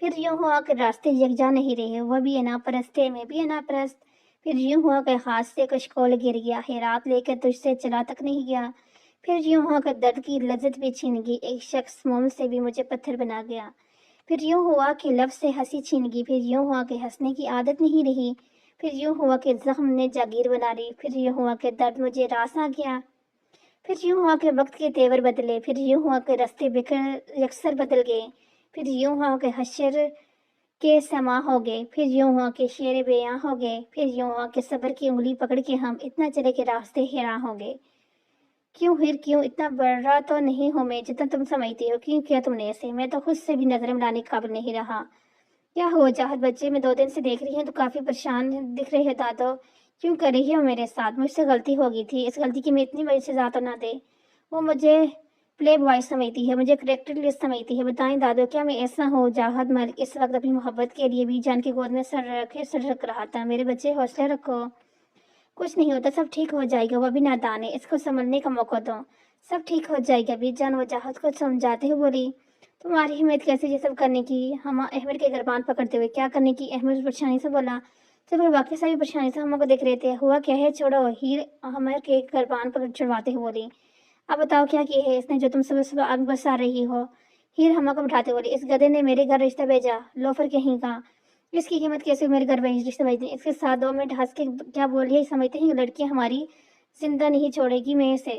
پھر یوں ہوا کہ راستے یکجا نہیں رہے، وہ بھی انا پرست ہے، میں بھی انا پرست۔ پھر یوں ہوا کہ ہاتھ سے کشکول گر گیا، خیرات لے کر تجھ سے چلا تک نہیں گیا۔ پھر یوں ہوا کہ درد کی لذت بھی چھین گئی، ایک شخص موم سے بھی مجھے پتھر بنا گیا۔ پھر یوں ہوا کہ لب سے ہنسی چھین گئی، پھر یوں ہوا کہ ہنسنے کی عادت نہیں رہی، پھر یوں ہوا کہ زخم نے جاگیر بنا لی، پھر یوں ہوا کہ درد مجھے راس آ گیا، پھر یوں ہوا کہ وقت کے تیور بدلے، پھر یوں ہوا کہ رستے یکسر بدل گئے، پھر یوں ہوا کہ حشر کے سما ہو گئے، پھر یوں ہوا کہ شعر بیاں ہو گئے، پھر یوں ہوا کہ صبر کی انگلی پکڑ کے ہم اتنا چلے کہ راستے حیران ہو گئے۔ کیوں ہیر کیوں؟ اتنا بڑا تو نہیں ہوں میں جتنا تم سمجھتی ہو۔ کیوں کیا تم نے ایسے؟ میں تو خود سے بھی نظر ملانے کے قابل نہیں رہا۔ کیا ہوا چاہت بچے؟ میں 2 دن سے دیکھ رہی ہوں تو کافی پریشان دکھ رہے ہو دادو، کیوں کر رہی ہو میرے ساتھ؟ مجھ سے غلطی ہو گئی تھی، اس غلطی کی میں اتنی بڑی سزا تو نہ دے۔ وہ مجھے پلے بوائے سمجھتی ہے، مجھے کریکٹر لیس سمجھتی ہے۔ بتائیں دادو، کیا میں ایسا ہوں؟ چاہت ملک اس وقت اپنی محبت کے لیے بھی جان کی گود میں سر رکھ رہا تھا۔ میرے بچے حوصلہ رکھو، کچھ نہیں ہوتا، سب ٹھیک ہو جائے گا، وہ بھی نادان ہے، اس کو سنبھلنے کا موقع دو، سب ٹھیک ہو جائے گا۔ بی جان وجاہت کو سمجھاتے ہوئے بولی۔ تمہاری ہمت کیسے یہ سب کرنے کی؟ ہما احمد کے گربان پکڑتے ہوئے۔ کیا کرنے کی؟ احمد پریشانی سے بولا۔ جب وہ باقی سبھی پریشانی سے ہما کو دیکھ رہے تھے۔ ہوا کیا ہے؟ چھوڑو، ہیر احمد کے گربان پر چھڑواتے ہوئے بولی۔ اب بتاؤ کیا کی ہے اس نے جو تم صبح صبح آگ برسا رہی ہو؟ ہیر ہما کو بٹھاتے بولی۔ اس گدھے نے میرے گھر رشتہ بھیجا، لوفر کہیں کا، اس کی ہمت کیسے میرے گھر رشتہ بھیجنے؟ اس کے ساتھ 2 منٹ ہنس کے کیا بول رہی ہے؟ سمجھتے ہیں لڑکیاں ہماری زندہ نہیں چھوڑے گی میں اسے؟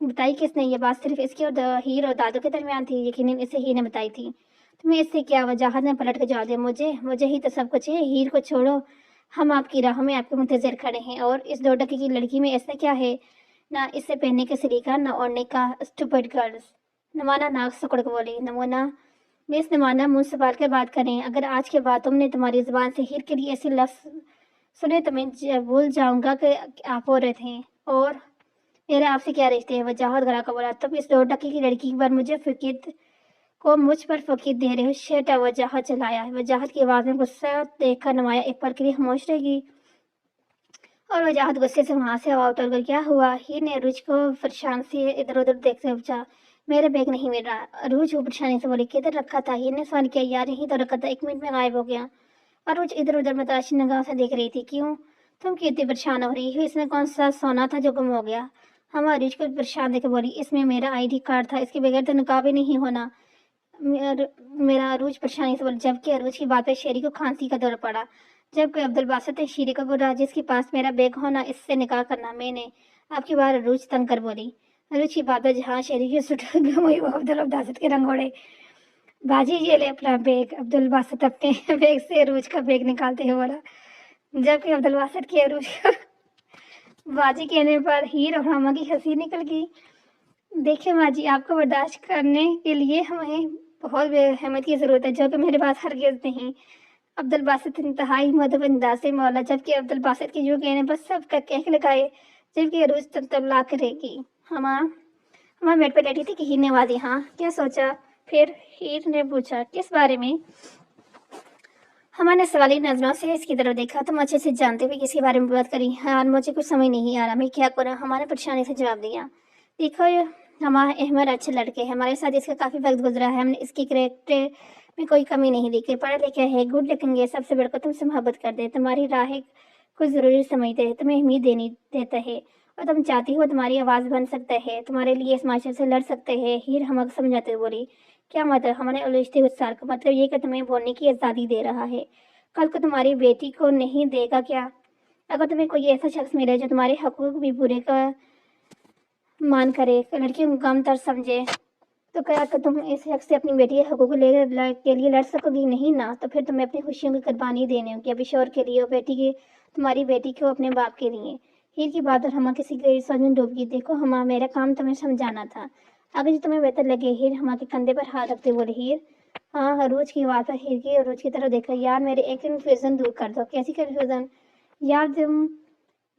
بتائی کس نے یہ بات؟ صرف اس کے اور ہیر اور دادو کے درمیان تھی؟ یقیناً اسے ہیر نے بتائی تھی۔ تمہیں اس سے کیا؟ وجاہت نے پلٹ کے جواب دیا، مجھے ہی تو سب کچھ ہے، ہیر کو چھوڑو، ہم آپ کی راہوں میں آپ کے منتظر کھڑے ہیں، اور اس 2 ٹکے کی لڑکی میں ایسا کیا ہے؟ نہ اس سے پہننے کے سلیقہ، نہ اوڑھنے کا، اسٹوپڈ گرلز۔ نمانا ناک سکڑ کے بولی۔ مس نمانا، منہ سنبھال کر بات کریں، اگر آج کے بعد تم نے تمہاری زبان سے ہیر کے لیے ایسے لفظ سنے تو میں بھول جاؤں گا کہ آپ عورت ہیں، اور میرا آپ سے کیا رشتے ہے؟ وجاہت گرا کر بولا، تم اس 2 ٹکے کی لڑکی پر مجھ پر فقید دے رہے ہو؟ شیٹا وجاہت چلایا۔ وجاہت کی آواز میں غصہ دیکھ کر نمایا ایک پل کے لیے خاموش رہے گی، اور وجاہت غصے سے وہاں سے ہوا اتر گئی۔ کیا ہوا؟ ہیر نے عروج کو پریشان سے ادھر ادھر دیکھتے ہوئے پوچھا۔ میرا بیگ نہیں مل رہا، عروج وہ پریشانی سے بولی۔ کدھر رکھا تھا؟ ہیر نے سوال کیا۔ یار یہیں تو رکھا تھا، 1 منٹ میں غائب ہو گیا۔ عروج ادھر ادھر متلاشی نگاہوں سے دیکھ رہی تھی۔ کیوں؟ تم کیوں اتنی پریشان ہو رہی ہو؟ اس میں کون سا سونا تھا جو گم ہو گیا؟ ہم عروج کو پریشان دیکھ بولی، اس میں میرا ID کارڈ تھا، اس کے بغیر تو نقاب ہی نہیں ہونا۔ میرا عروج پریشانی سے بولی، جبکہ عروج کی بات پہ شیری کو کھانسی کا دور پڑا۔ جبکہ عبدالباسط نے شیری کو بولا، جس کے پاس میرا بیگ ہونا اس سے نکاح کرنا میں نے آپ کی بات۔ عروج تن کر بولی۔ عروج کی بات پہ جہاں شیری کی سٹ گم ہوئی وہ عبدالباسط کے رنگ اڑے۔ باجی یہ لے اپنا بیگ۔ عبدالباسط اپنے بیگ سے عروج کا بیگ نکالتے ہوئے بولا، جبکہ عبدالباسط کی عروج کو باجی کہنے پر ہیر اور ہما کی ہنسی نکل گئی۔ دیکھیں باجی، آپ کو برداشت کرنے کے لیے ہمیں بہت بے احمد کی ضرورت ہے، جو کہ میرے پاس ہرگز نہیں۔ عبدالباسط انتہائی مدب انداز سے مولا، جبکہ عبدالباسط کے یوں کہنے پر سب کا کہہ لگائے، جبکہ عروج تڑتڑا کر رہ گئی۔ ہما بیڈ پہ لیٹی تھی کہ ہیر نے آواز دی، ہاں کیا سوچا؟ پھر ہیر نے پوچھا، کس بارے میں؟ ہما نے سوالی نظروں سے اس کی طرف دیکھا۔ تم اچھے سے جانتے ہوئے کس کے بارے میں بات کری؟ ہاں مجھے کچھ سمجھ نہیں آ رہا، میں کیا کروں؟ ہما نے پریشانی سے جواب دیا، دیکھو ہما، احمد اچھے لڑکے ہیں، ہمارے ساتھ اس کا کافی وقت گزرا ہے، ہم نے اس کی کریکٹر میں کوئی کمی نہیں دیکھی، پڑھا لکھا ہے، گڈ لکنگ ہے، سب سے بڑھ کر تم سے محبت کرتے ہیں، تمہاری راہ کو ضروری سمجھتے ہیں، تمہیں اہمیت دیتا ہے، اور تم چاہتی ہو تمہاری آواز بن سکتا ہے، تمہارے لیے اس معاشرے سے لڑ سکتے ہیں۔ ہیر ہما کو سمجھاتے ہوئے بولی، کیا مطلب؟ ہم نے الجھتے ہوئے سوال کا مطلب یہ کہ تمہیں بولنے کی آزادی دے رہا ہے، کل کو تمہاری بیٹی کو نہیں دے گا کیا؟ اگر تمہیں کوئی ایسا شخص ملے جو تمہارے حقوق بھی پورے کا مان کرے، لڑکیوں کو کم تر سمجھے، تو کیا کہ تم اس شخص سے اپنی بیٹی کے حقوق کے لیے لڑ سکو گی؟ نہیں نا، تو پھر تمہیں اپنی خوشیوں کی قربانی دینے ہوگی، ابھی شوہر کے لیے اور تمہاری بیٹی کو اپنے باپ کے لیے۔ ہیر کی بات اور ہما کسی گہری سوچ میں ڈوب گئی۔ دیکھو ہما، میرا کام تمہیں سمجھانا تھا، اگر جو تمہیں بہتر لگے۔ ہیر ہما کے کندھے پر ہاتھ رکھتے بولے۔ ہیر ہاں۔ عروج کی بات پر ہیر کی عروج کی طرف دیکھا، یار میرے ایک کنفیوژن دور کر دو۔ کیسی کنفیوژن؟ یار تم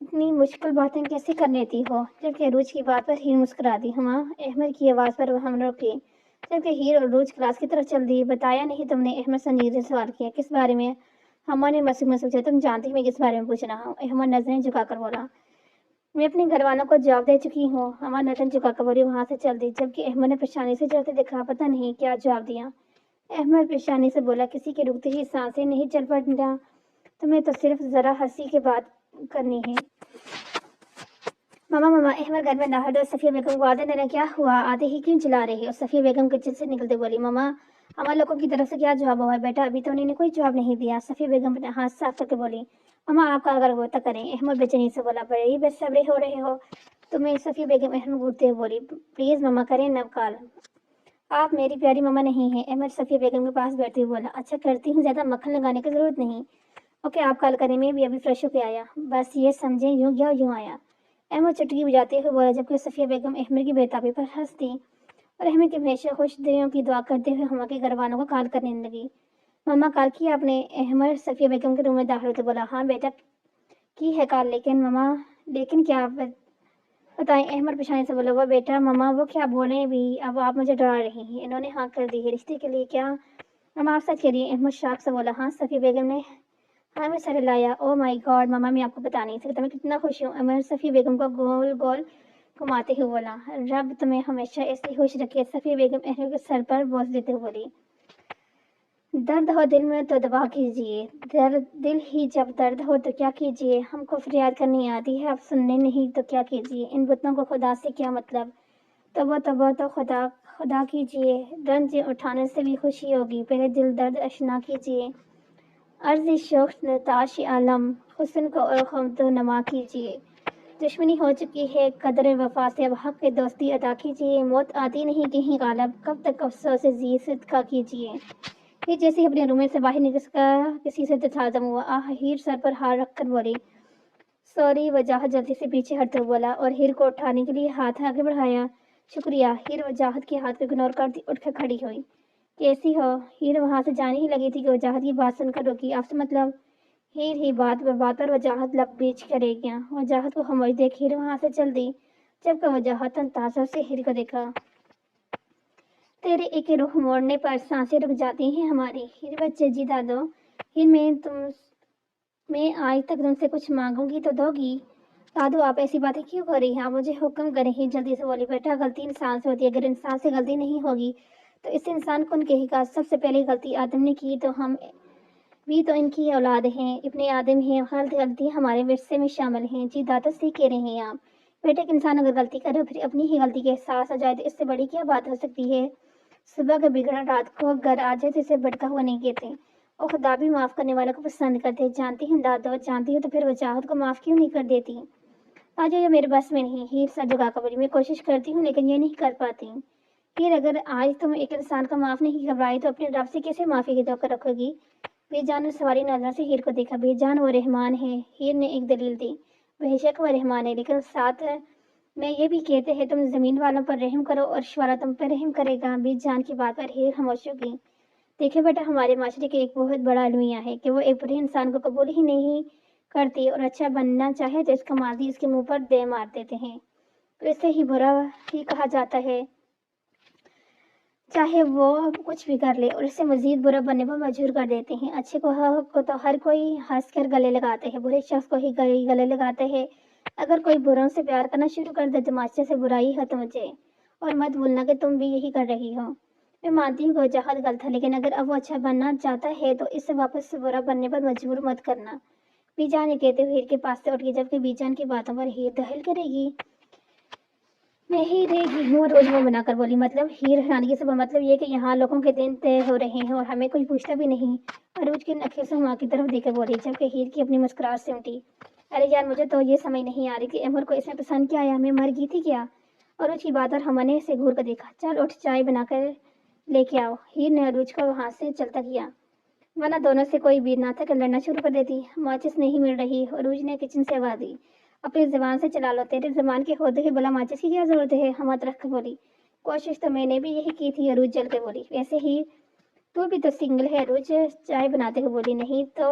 اتنی مشکل باتیں کیسے کر لیتی ہو؟ جبکہ عروج کی بات پر ہیر مسکرا دی۔ ہما احمد کی آواز پر ہم رکی، جبکہ ہیر اور عروج کلاس کی طرف چل دی۔ بتایا نہیں تم نے؟ احمد سنجیدگی سے سوال کیا۔ کس بارے میں؟ ہما نے مسوق میں سوچا، تم جانتی میں کس بارے میں پوچھ رہا ہوں؟ احمد نظریں جھکا کر بولا، میں اپنے گھر والوں کو جواب دے چکی ہوں۔ ہما نظریں جھکا کر بولی، وہاں سے چل دی، جبکہ احمد نے پریشانی سے چلتے دیکھا، پتہ نہیں کیا جواب دیا۔ احمد پریشانی سے بولا، کسی کے رکتے ہی سانسیں نہیں چل پڑنا، تمہیں تو صرف ذرا ہنسی کے بات کرنی ہے۔ ماما احمد گھر میں داخل ہوئے، صفیہ بیگم کو آدھے دینا، کیا ہوا؟ آدھے ہی کیوں چلا رہے ہو؟ صفیہ بیگم کچن سے نکلتے بولی، ماما ہمارے لوگوں کی طرف سے کیا جواب ہوا ہے بیٹا؟ ابھی تو انہوں نے کوئی جواب نہیں دیا۔ صفیہ بیگم اپنے ہاتھ صاف کر کے بولی، ماما آپ کا اگر غوطہ کریں۔ احمد بے چینی سے بولا، بڑے بے صبرے ہو رہے ہو تمہیں؟ صفیہ بیگم احمد گھورتے ہوئے بولی، پلیز ماما کریں نب کال، آپ میری پیاری ماما نہیں ہیں۔ احمد صفیہ بیگم کے پاس بیٹھتے ہوئے بولا، اچھا کرتی ہوں، زیادہ مکھن لگانے کی ضرورت نہیں، اوکے آپ کال کریں، میں بھی ابھی فریش ہو کے آیا، بس یہ سمجھیں یوں گیا یوں آیا۔ احمد چٹکی بجاتے ہوئے بولا، جبکہ صفیہ بیگم احمد کی بےتابی پر ہنستی اور احمد کے ہمیشہ خوش دلوں کی دعا کرتے ہوئے ہما کے گھر والوں کو کال کرنے لگی۔ ماما کال کی آپ نے؟ احمد صفیہ بیگم کے روم میں داخل ہوتے بولا، ہاں بیٹا کی ہے کال، لیکن ماما لیکن کیا بتائیں؟ احمد پریشانی سے بولا، وہ بیٹا ماما وہ کیا بولیں بھی، اب آپ مجھے ڈرا رہی ہیں، انہوں نے ہاں کر دی ہے رشتے کے لیے کیا؟ ماما آپ سچ کہہ رہی ہیں؟ احمد شاک سے بولا، ہاں۔ صفیہ بیگم نے ہاں میں سر لایا، او مائی گاڈ ماما میں آپ کو بتا نہیں سکتا میں کتنا خوش ہوں۔ احمد صفیہ بیگم کو گول گول گھماتے ہوئے بولا، رب تمہیں ہمیشہ ایسے خوش رکھے۔ صفیہ بیگم احمد کے سر پر بوس دیتے ہوئے بولی، درد ہو دل میں تو دبا کیجیے، دل ہی جب درد ہو تو کیا کیجیے، ہم کو فریاد کرنی آتی ہے، آپ سننے نہیں تو کیا کیجیے، ان بتوں کو خدا سے کیا مطلب، توبہ تو خدا کیجیے، رنج اٹھانے سے بھی خوشی ہوگی، پہلے دل درد اشنا کیجیے، عرض شوق نتاش عالم، حسن کو اور خمد و نما کیجیے، دشمنی ہو چکی ہے، قدر وفا سے اب حق کی دوستی ادا کیجیے، موت آتی نہیں کہیں غالب، کب تک افسوس زی صدقہ کیجیے۔ یہ جیسے اپنے روم سے باہر نکل کر کسی سے تصادم ہوا، ہیر سر پر ہاتھ رکھ کر بولی، سوری۔ وجاہت جلدی سے پیچھے ہٹتے بولا اور ہیر کو اٹھانے کے لیے ہاتھ آگے بڑھایا۔ شکریہ۔ ہیر وجاہت کے ہاتھ کو اگنور کرتی اٹھ کر کھڑی ہوئی۔ کیسی ہو؟ ہیر وہاں سے جانے ہی لگی تھی کہ وجاہت کی بات سن کر رکی۔ آپ سے مطلب؟ ہیر ہی بات پر وجاہت لب بیچ کرے گیا۔ وجاہت کو خاموش دیکھ ہیر وہاں سے چل دی۔ جب کہ وجاہت تاثر سے ہیر کو دیکھا۔ تیرے ایک رخ موڑنے پر سانسیں رک جاتی ہیں ہماری۔ ہیر بچے جی دادو، ہیر میں آج تک تم سے کچھ مانگوں گی تو دو گی؟ دادو آپ ایسی باتیں کیوں کر رہی ہیں؟ آپ مجھے حکم کریں۔ ہیر جلدی سے بولی، بیٹا غلطی انسان سے ہوتی ہے، اگر انسان سے غلطی نہیں ہوگی تو اس انسان کون کہے گا؟ سب سے پہلی غلطی آدم نے کی تو ہم بھی تو ان کی اولاد ہیں، ابن آدم ہیں، غلطی ہمارے ورثے میں شامل ہیں۔ جی دادا صحیح کہہ رہے ہیں آپ۔ بیٹا ایک انسان اگر غلطی کرے پھر اپنی ہی غلطی کے احساس ہو جائے تو اس سے بڑی کیا بات ہو سکتی ہے؟ صبح کا بگڑا رات کو گھر آ جائے تو اسے بھٹکا ہوا نہیں کہتے، اور خدا بھی معاف کرنے والوں کو پسند کرتے۔ جانتی ہوں دادو، جانتی ہوں، تو پھر وجاہت کو معاف کیوں نہیں کر دیتی؟ آج یہ میرے بس میں نہیں۔ ہیر سر جھکا کر بولی، میں کوشش کرتی ہوں لیکن یہ نہیں کر پاتی۔ پھر اگر آج تم ایک انسان کو معاف نہیں کروائی تو اپنے رب سے کیسے معافی کی توقع رکھو گی؟ بے جان نے سواری نظر سے ہیر کو دیکھا۔ بے جان وہ رحمان ہے۔ ہیر نے ایک دلیل دی۔ بے شک وہ رحمان ہے، لیکن ساتھ میں یہ بھی کہتے ہیں تم زمین والوں پر رحم کرو اور عرش والا تم پر رحم کرے گا۔ بے جان کی بات پر ہیر خاموش ہو گئی۔ دیکھے بیٹا، ہمارے معاشرے کے ایک بہت بڑا المیہ ہے کہ وہ ایک برے انسان کو قبول ہی نہیں کرتی، اور اچھا بننا چاہے تو اس کا ماضی اس کے منہ پر دے مار دیتے ہیں، تو اسے ہی برا ہی کہا جاتا ہے، چاہے وہ کچھ بھی کر لے، اور اسے مزید برا بننے پر مجبور کر دیتے ہیں۔ اچھے کو تو ہر کوئی ہنس کر گلے لگاتے ہیں، برے شخص کو ہی گلے لگاتے ہیں۔ اگر کوئی بروں سے پیار کرنا شروع کر دے تو معاشرے سے برائی ختم ہو جائے، اور مت بھولنا کہ تم بھی یہی کر رہی ہو۔ میں مانتی ہوں کہ وجاہت غلط ہے، لیکن اگر اب وہ اچھا بننا چاہتا ہے تو اسے واپس سے برا بننے پر مجبور مت کرنا۔ بی جان یہ کہتے ہوئے ہیر کے پاس سے اٹھ گئی، جبکہ بی جان کی باتوں پر ہیر دہل کرے گی۔ میں ہی رہ گئی ہوں، روز منہ بنا کر بولی۔ مطلب؟ ہیر حیرانگی سے بولی، مطلب یہ کہ یہاں لوگوں کے دن طے ہو رہے ہیں اور ہمیں کوئی پوچھتا بھی نہیں۔ عروج کی نکھے سے ہما کی طرف دیکھ کر بولی، جبکہ ہیر کی اپنی مسکراہٹ سے سمٹی۔ ارے یار، مجھے تو یہ سمجھ نہیں آ رہی کہ امر کو اس میں پسند کیا آیا، میں مر گئی تھی کیا؟ عروج کی بات اور ہما نے اسے گھور کر دیکھا۔ چل اٹھ، چائے بنا کر لے کے آؤ۔ ہیر نے عروج کو وہاں سے چلتا کیا، ورنہ دونوں سے کوئی بھی نہ تھا کہ لڑنا شروع کر دیتی۔ ماچس نہیں مل رہی، عروج نے کچن سے آواز دی۔ اپنی زبان سے چلا لو، تیرے زبان کے ہوتے ہی بلا ماچس کی کیا ضرورت ہے؟ ہما ترخ کر بولی، کوشش تو میں نے بھی یہی کی تھی۔ عروج جل کے بولی، ویسے ہی تو بھی تو سنگل ہے۔ عروج چائے بناتے ہوئے بولی، نہیں تو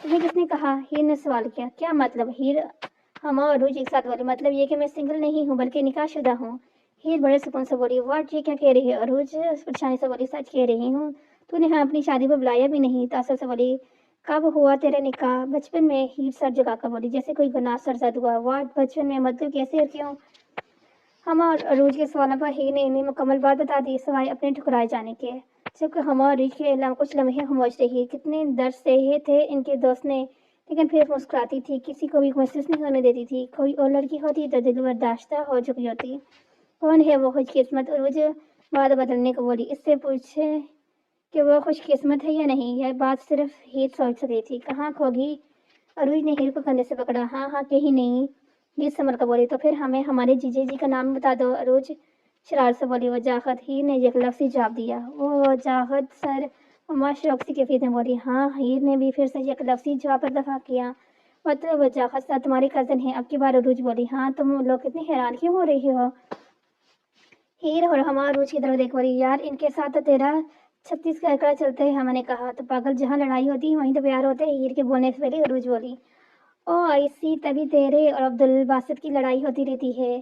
تمہیں کس نے کہا؟ ہیر نے سوال کیا۔ کیا مطلب؟ ہیر ہما اور عروج ایک ساتھ بولی، مطلب یہ کہ میں سنگل نہیں ہوں بلکہ نکاح شدہ ہوں۔ ہیر بڑے سکون سے بولی، واٹ، یہ کیا کہہ رہی ہے؟ عروج پریشانی سے بولی، سچ کہہ رہی ہوں، تو نے ہاں اپنی شادی پر بلایا بھی نہیں۔ تاثر سے بولی، کب ہوا تیرا نکاح؟ بچپن میں۔ ہیر سر جھکا کر بولی، جیسے کوئی گناہ سرزد ہوا۔ واٹ، بچپن میں؟ مطلب کیسے اور کیوں؟ ہما اور عروج کے سوالوں پر ہیر نے انہیں مکمل بات بتا دی، سوائے اپنے ٹھکرائے جانے کے۔ جبکہ ہما اور عروج کے کچھ لمحے خاموش رہی۔ کتنے درد سہے تھے ان کے دوست نے، لیکن پھر مسکراتی تھی، کسی کو بھی محسوس نہیں ہونے دیتی تھی۔ کوئی اور لڑکی ہوتی تو دل برداشتہ ہو چکی ہوتی۔ کون ہے وہ خوش قسمت؟ عروج بات بدلنے کو بولی، اس سے پوچھے کہ وہ خوش قسمت ہے یا نہیں، یہ بات صرف ہیر سوچ سکتی تھی۔ کہاں کھوگی؟ عروج نے ہیر کو کندھے سے پکڑا۔ ہاں ہاں، کہیں نہیں۔ ہیر سمر کر بولی، تو پھر ہمیں ہمارے جیجے جی کا نام بتا دو۔ عروج شرارت سے بولی، وجاہت۔ ہیر نے یک لفظی جواب دیا۔ وہ وجاہت سر ہما شوق کی کیفیت میں بولی، ہاں۔ ہیر نے بھی پھر سے یک لفظی جواب پر دفاع کیا، مطلب وجاہت سر تمہاری کزن ہے؟ اب کی بار عروج بولی، ہاں۔ تم لوگ کتنی حیران کیوں ہو رہی ہو؟ ہیر اور ہما عروج کی طرف دیکھ بولی، یار ان کے ساتھ تو تیرا 36 کا ایکڑا چلتا ہے۔ ہما نے کہا، تو پاگل، جہاں لڑائی ہوتی ہے وہیں تو پیار ہوتا ہے۔ ہیر کے بولنے سے پہلے عروج بولی، او آئی سی، تبھی تیرے اور عبدالباسط کی لڑائی ہوتی رہتی ہے۔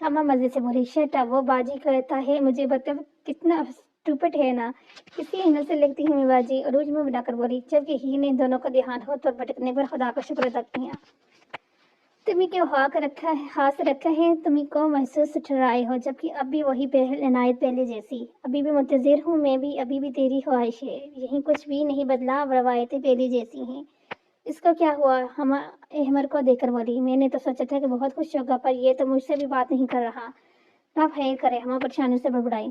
ہما مزے سے بولی، شٹ اپ، وہ باجی کہتا ہے مجھے، مطلب کتنا اسٹوپٹ ہے نا، کسی اینگل سے لگتی ہے میں باجی۔ عروج منہ بنا کر بولی، جبکہ ہیر نے دونوں کو دھیان ہو تو بھٹکنے پر خدا کا شکر ادا کیا۔ تمہیں کیوں ہاتھ رکھا ہے؟ تمہیں کو محسوس ٹھہرائے ہو، جبکہ اب بھی وہی عنایت پہلے جیسی۔ ابھی بھی منتظر ہوں میں بھی، ابھی بھی تیری خواہش ہے، یہیں کچھ بھی نہیں بدلا، روایتیں پہلے جیسی ہیں۔ اس کو کیا ہوا؟ ہما احمر کو دیکھ کر بولی، میں نے تو سوچا تھا کہ بہت خوش ہوگا، پر یہ تو مجھ سے بھی بات نہیں کر رہا۔ رب خیر کرے، ہما پریشانی سے بڑبڑائی۔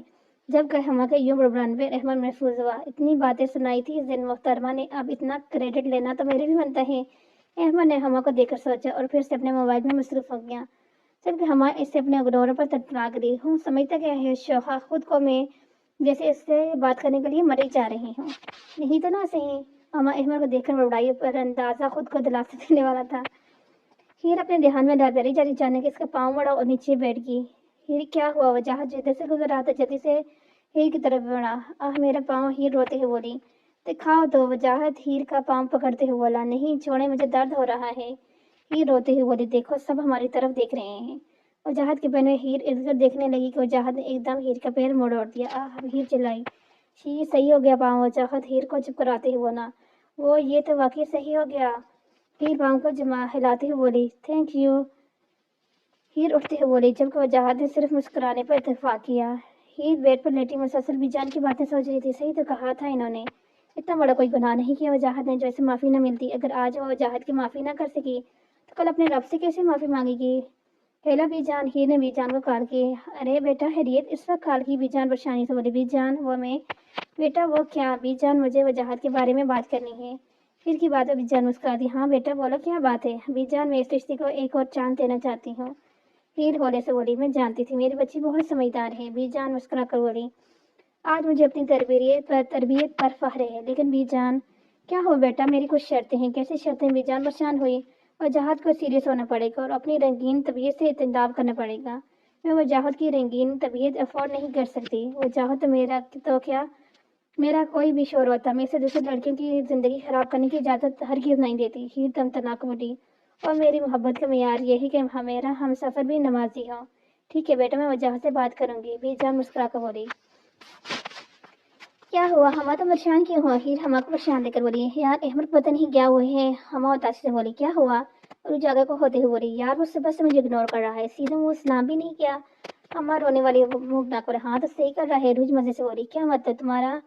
جب کہ ہما کے یوں بڑبڑانے پہ احمر محفوظ ہوا۔ اتنی باتیں سنائی تھی زین محترمہ نے، اب اتنا کریڈٹ لینا تو میرے بھی بنتا ہے احمد نے ہما کو دیکھ کر سوچا اور پھر سے اپنے موبائل میں مصروف ہو گیا، جبکہ ہما اس سے اپنے گنوروں پر تڑپا گئی ہوں سمجھتا کیا ہے شوہا خود کو میں جیسے اس سے بات کرنے کے لیے مری جا رہی ہوں، نہیں تو نہ صحیح۔ ہما احمد کو دیکھ کر بڑائی پر اندازہ خود کو دلاسا دینے والا تھا۔ ہیر اپنے دھیان میں ڈال رہی جاری جانے کہ اس کا پاؤں بڑا اور نیچے بیٹھ گئی۔ ہیر کیا ہوا؟ وجاہت جدھر سے گزر رہا تھا جلدی سے ہیر کی طرف بڑھا۔ آہ میرا پاؤں، ہیر روتے ہوئے بولی۔ دکھاؤ تو، وجاہت ہیر کا پاؤں پکڑتے ہوئے بولا۔ نہیں چھوڑیں، مجھے درد ہو رہا ہے، ہیر روتے ہوئے بولی۔ دیکھو سب ہماری طرف دیکھ رہے ہیں۔ وجاہت کے پیر میں ہیر ارد گرد دیکھنے لگی کہ وجاہت نے ایک دم ہیر کا پیر موڑ دیا۔ آہ، ہیر چلائی۔ شی صحیح ہو گیا پاؤں؟ وجاہت ہیر کو چپ کراتے ہوئے بولا۔ وہ یہ تو واقعی صحیح ہو گیا، ہیر پاؤں کو جما ہلاتے ہوئے بولی۔ تھینک یو، ہیر اٹھتے ہوئے بولی، جبکہ وجاہت نے صرف مسکرانے پر اتفاق کیا۔ ہیر بیڈ پر لیٹی مسلسل بی جان کی باتیں سوچ رہی تھی۔ صحیح تو کہا تھا انہوں نے، اتنا بڑا کوئی گناہ نہیں کیا وجاہت نے جو اسے معافی نہ ملتی۔ اگر آج وہ وجاہت کی معافی نہ کر سکی تو کل اپنے رب سے کیسے معافی مانگے گی؟ ہیلو بی جان، ہیر نے بی جان کو کال کی۔ ارے بیٹا خیریت؟ اس وقت کال کی؟ بی جان پریشانی سے بولی۔ بی جان وہ میں، بیٹا وہ کیا؟ بی جان مجھے وجاہت کے بارے میں بات کرنی ہے۔ ہیر کی بات پر بی جان مسکرا دی۔ ہاں بیٹا بولو کیا بات ہے؟ بی جان میں اس رشتے کو ایک اور چانس دینا چاہتی ہوں، ہیر ہولے سے بولی۔ میں جانتی تھی میری بچی بہت سمجھدار ہے، بی جان مسکرا کر بولی۔ آج مجھے اپنی تربیت پر فخر ہے، لیکن بی جان کیا ہو بیٹا؟ میری کچھ شرطیں ہیں۔ کیسی شرطیں؟ بی جان پریشان ہوئی۔ وجاہت کو سیریس ہونا پڑے گا اور اپنی رنگین طبیعت سے اعتدال کرنا پڑے گا۔ میں وجاہت کی رنگین طبیعت افورڈ نہیں کر سکتی۔ وجاہت تو کیا میرا کوئی بھی شور ہوتا، میں اسے دوسری لڑکیوں کی زندگی خراب کرنے کی اجازت ہرگز نہیں دیتی۔ ہیر تنتنا بولی۔ اور میری محبت کا معیار یہ ہے کہ میرا ہم سفر بھی نمازی ہو۔ ٹھیک ہے بیٹا، میں وجاہت سے بات کروں گی، بی جان مسکرا کر بولی۔ کیا ہوا؟ ہما تو پریشان کیوں ہو؟ ہیر ہما کو پریشان دے کر بولی۔ یار احمد پتہ نہیں کیا ہوا ہے، ہما اداسی سے بولی۔ کیا ہوا؟ اور جگہ کو ہوتے ہوئے بولی۔ یار وہ صبح سے مجھے اگنور کر رہا ہے، سیدھے منہ سلام بھی نہیں کیا۔ ہما رونے والی منہ بنا کر، ہاں تو صحیح کر رہا ہے، روج مزے سے بولی۔ کیا مطلب تمہارا؟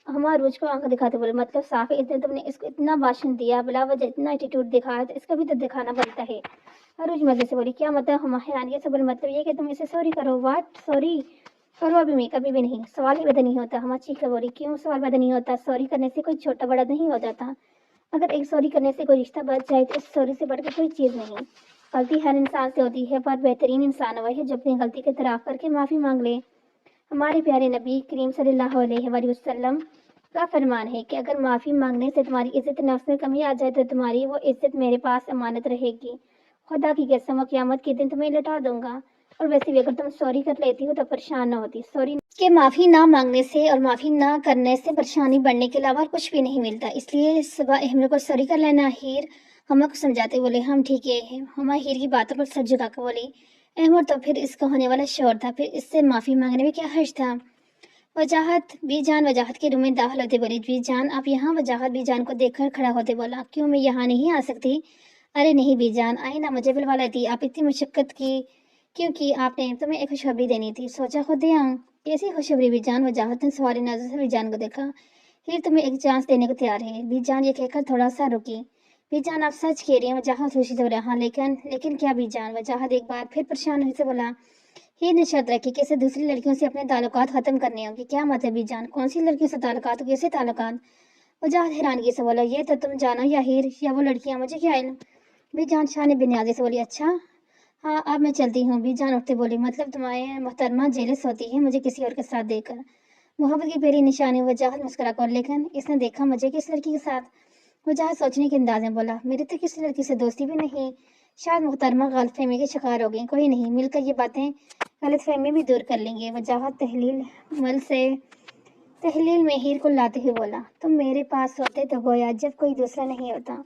ہما روج کو آنکھ دکھاتے بولے۔ مطلب صاف ہے، اتنے تم نے اس کو اتنا بھاشن دیا، بلا وجہ اتنا ایٹیٹیوڈ دکھایا تو اس کا بھی تو دکھانا بنتا ہے۔ روج مزے سے بولی۔ کیا مطلب؟ ہما حیرانیت سے بولے۔ مطلب یہ کہ تم اسے سوری کرو۔ واٹ سوری کرو؟ ابھی میں کبھی بھی نہیں، سوال ہی پیدا نہیں ہوتا۔ ہما چیخ کر بولی۔ کیوں سوال پیدا نہیں ہوتا؟ سوری کرنے سے کوئی چھوٹا بڑا نہیں ہو جاتا، اگر ایک سوری کرنے سے کوئی رشتہ بچ جائے تو اس سوری سے بڑھ کر کوئی چیز نہیں۔ غلطی ہر انسان سے ہوتی ہے، پر بہترین انسان وہ ہے جو اپنی غلطی کا اعتراف کر کے معافی مانگ لے۔ ہمارے پیارے نبی کریم صلی اللہ علیہ وآلہ وسلم کا فرمان ہے کہ اگر معافی مانگنے سے تمہاری عزت نفس میں کمی آ جائے تو تمہاری وہ عزت میرے پاس امانت رہے گی، خدا کی قسم، قیامت کے دن تمہیں لوٹا دوں گا۔ اور ویسے بھی اگر تم سوری کر لیتی ہو تو پریشان نہ ہوتی۔ سوری کہ معافی نہ مانگنے سے اور معافی نہ کرنے سے پریشانی بڑھنے کے علاوہ کچھ بھی نہیں ملتا، اس لیے صبح احمد کو سوری کر لینا۔ ہیر ہما کو سمجھاتے بولے۔ ہم ٹھیک ہے۔ ہما ہیر کی باتوں پر سر جھکا کر بولی۔ احمد تو پھر اس کا ہونے والا شوہر تھا، پھر اس سے معافی مانگنے میں کیا حرج تھا؟ وجاہت بی جان وجاہت کے روم میں داخل ہوتے بولی۔ بی جان آپ یہاں؟ وجاہت بی جان کو دیکھ کر کھڑا ہوتے بولا۔ کیوں میں یہاں نہیں آ سکتی؟ ارے نہیں بی جان، آئی نا، مجھے بلوا لیتی، آپ اتنی مشقت کی کیونکہ آپ نے تمہیں ایک خوشخبری دینی تھی، سوچا خود دے آؤں۔ کیسی خوشخبری بی جان؟ وجاہت نے سوالی نظر سے بی جان کو دیکھا۔ ہیر تمہیں ایک چانس دینے کو تیار ہے، بی جان یہ کہہ کر تھوڑا سا رکی۔ بی جان آپ سچ کہہ رہی ہیں؟ وجاہت خوشی سے بولا۔ ہاں لیکن کیا بی جان؟ وجاہت ایک بار پھر پریشان ہوئی سے بولا۔ ہیر نے شرط رکھی کہ اسے دوسری لڑکیوں سے اپنے تعلقات ختم کرنے ہوں گے۔ کیا مطلب بی جان؟ کون سی لڑکیوں سے تعلقات؟ کیسے تعلقات؟ وجاہت حیرانگی سے بولا۔ یہ تو تم جانو یا ہیر یا وہ لڑکیاں، مجھے کیا علم؟ بی جان شان بنیادی سے بولی۔ اچھا ہاں اب میں چلتی ہوں، بی جان اٹھتے بولی۔ مطلب تمہیں محترمہ جیلس ہوتی ہے مجھے کسی اور کے ساتھ دیکھ کر؟ محبت کی پہلی نشانی۔ وجاہت مسکرا کر، لیکن اس نے دیکھا مجھے کس لڑکی کے ساتھ؟ وجاہت سوچنے کے انداز میں بولا۔ میری تو کسی لڑکی سے دوستی بھی نہیں، شاید محترمہ غلط فہمی کے شکار ہو گئی، کوئی نہیں، مل کر یہ باتیں غلط فہمی بھی دور کر لیں گے۔ وجاہت تحلیل میں ہیر کو لاتے ہوئے بولا۔ تم میرے پاس ہوتے تو گویا جب کوئی دوسرا نہیں ہوتا۔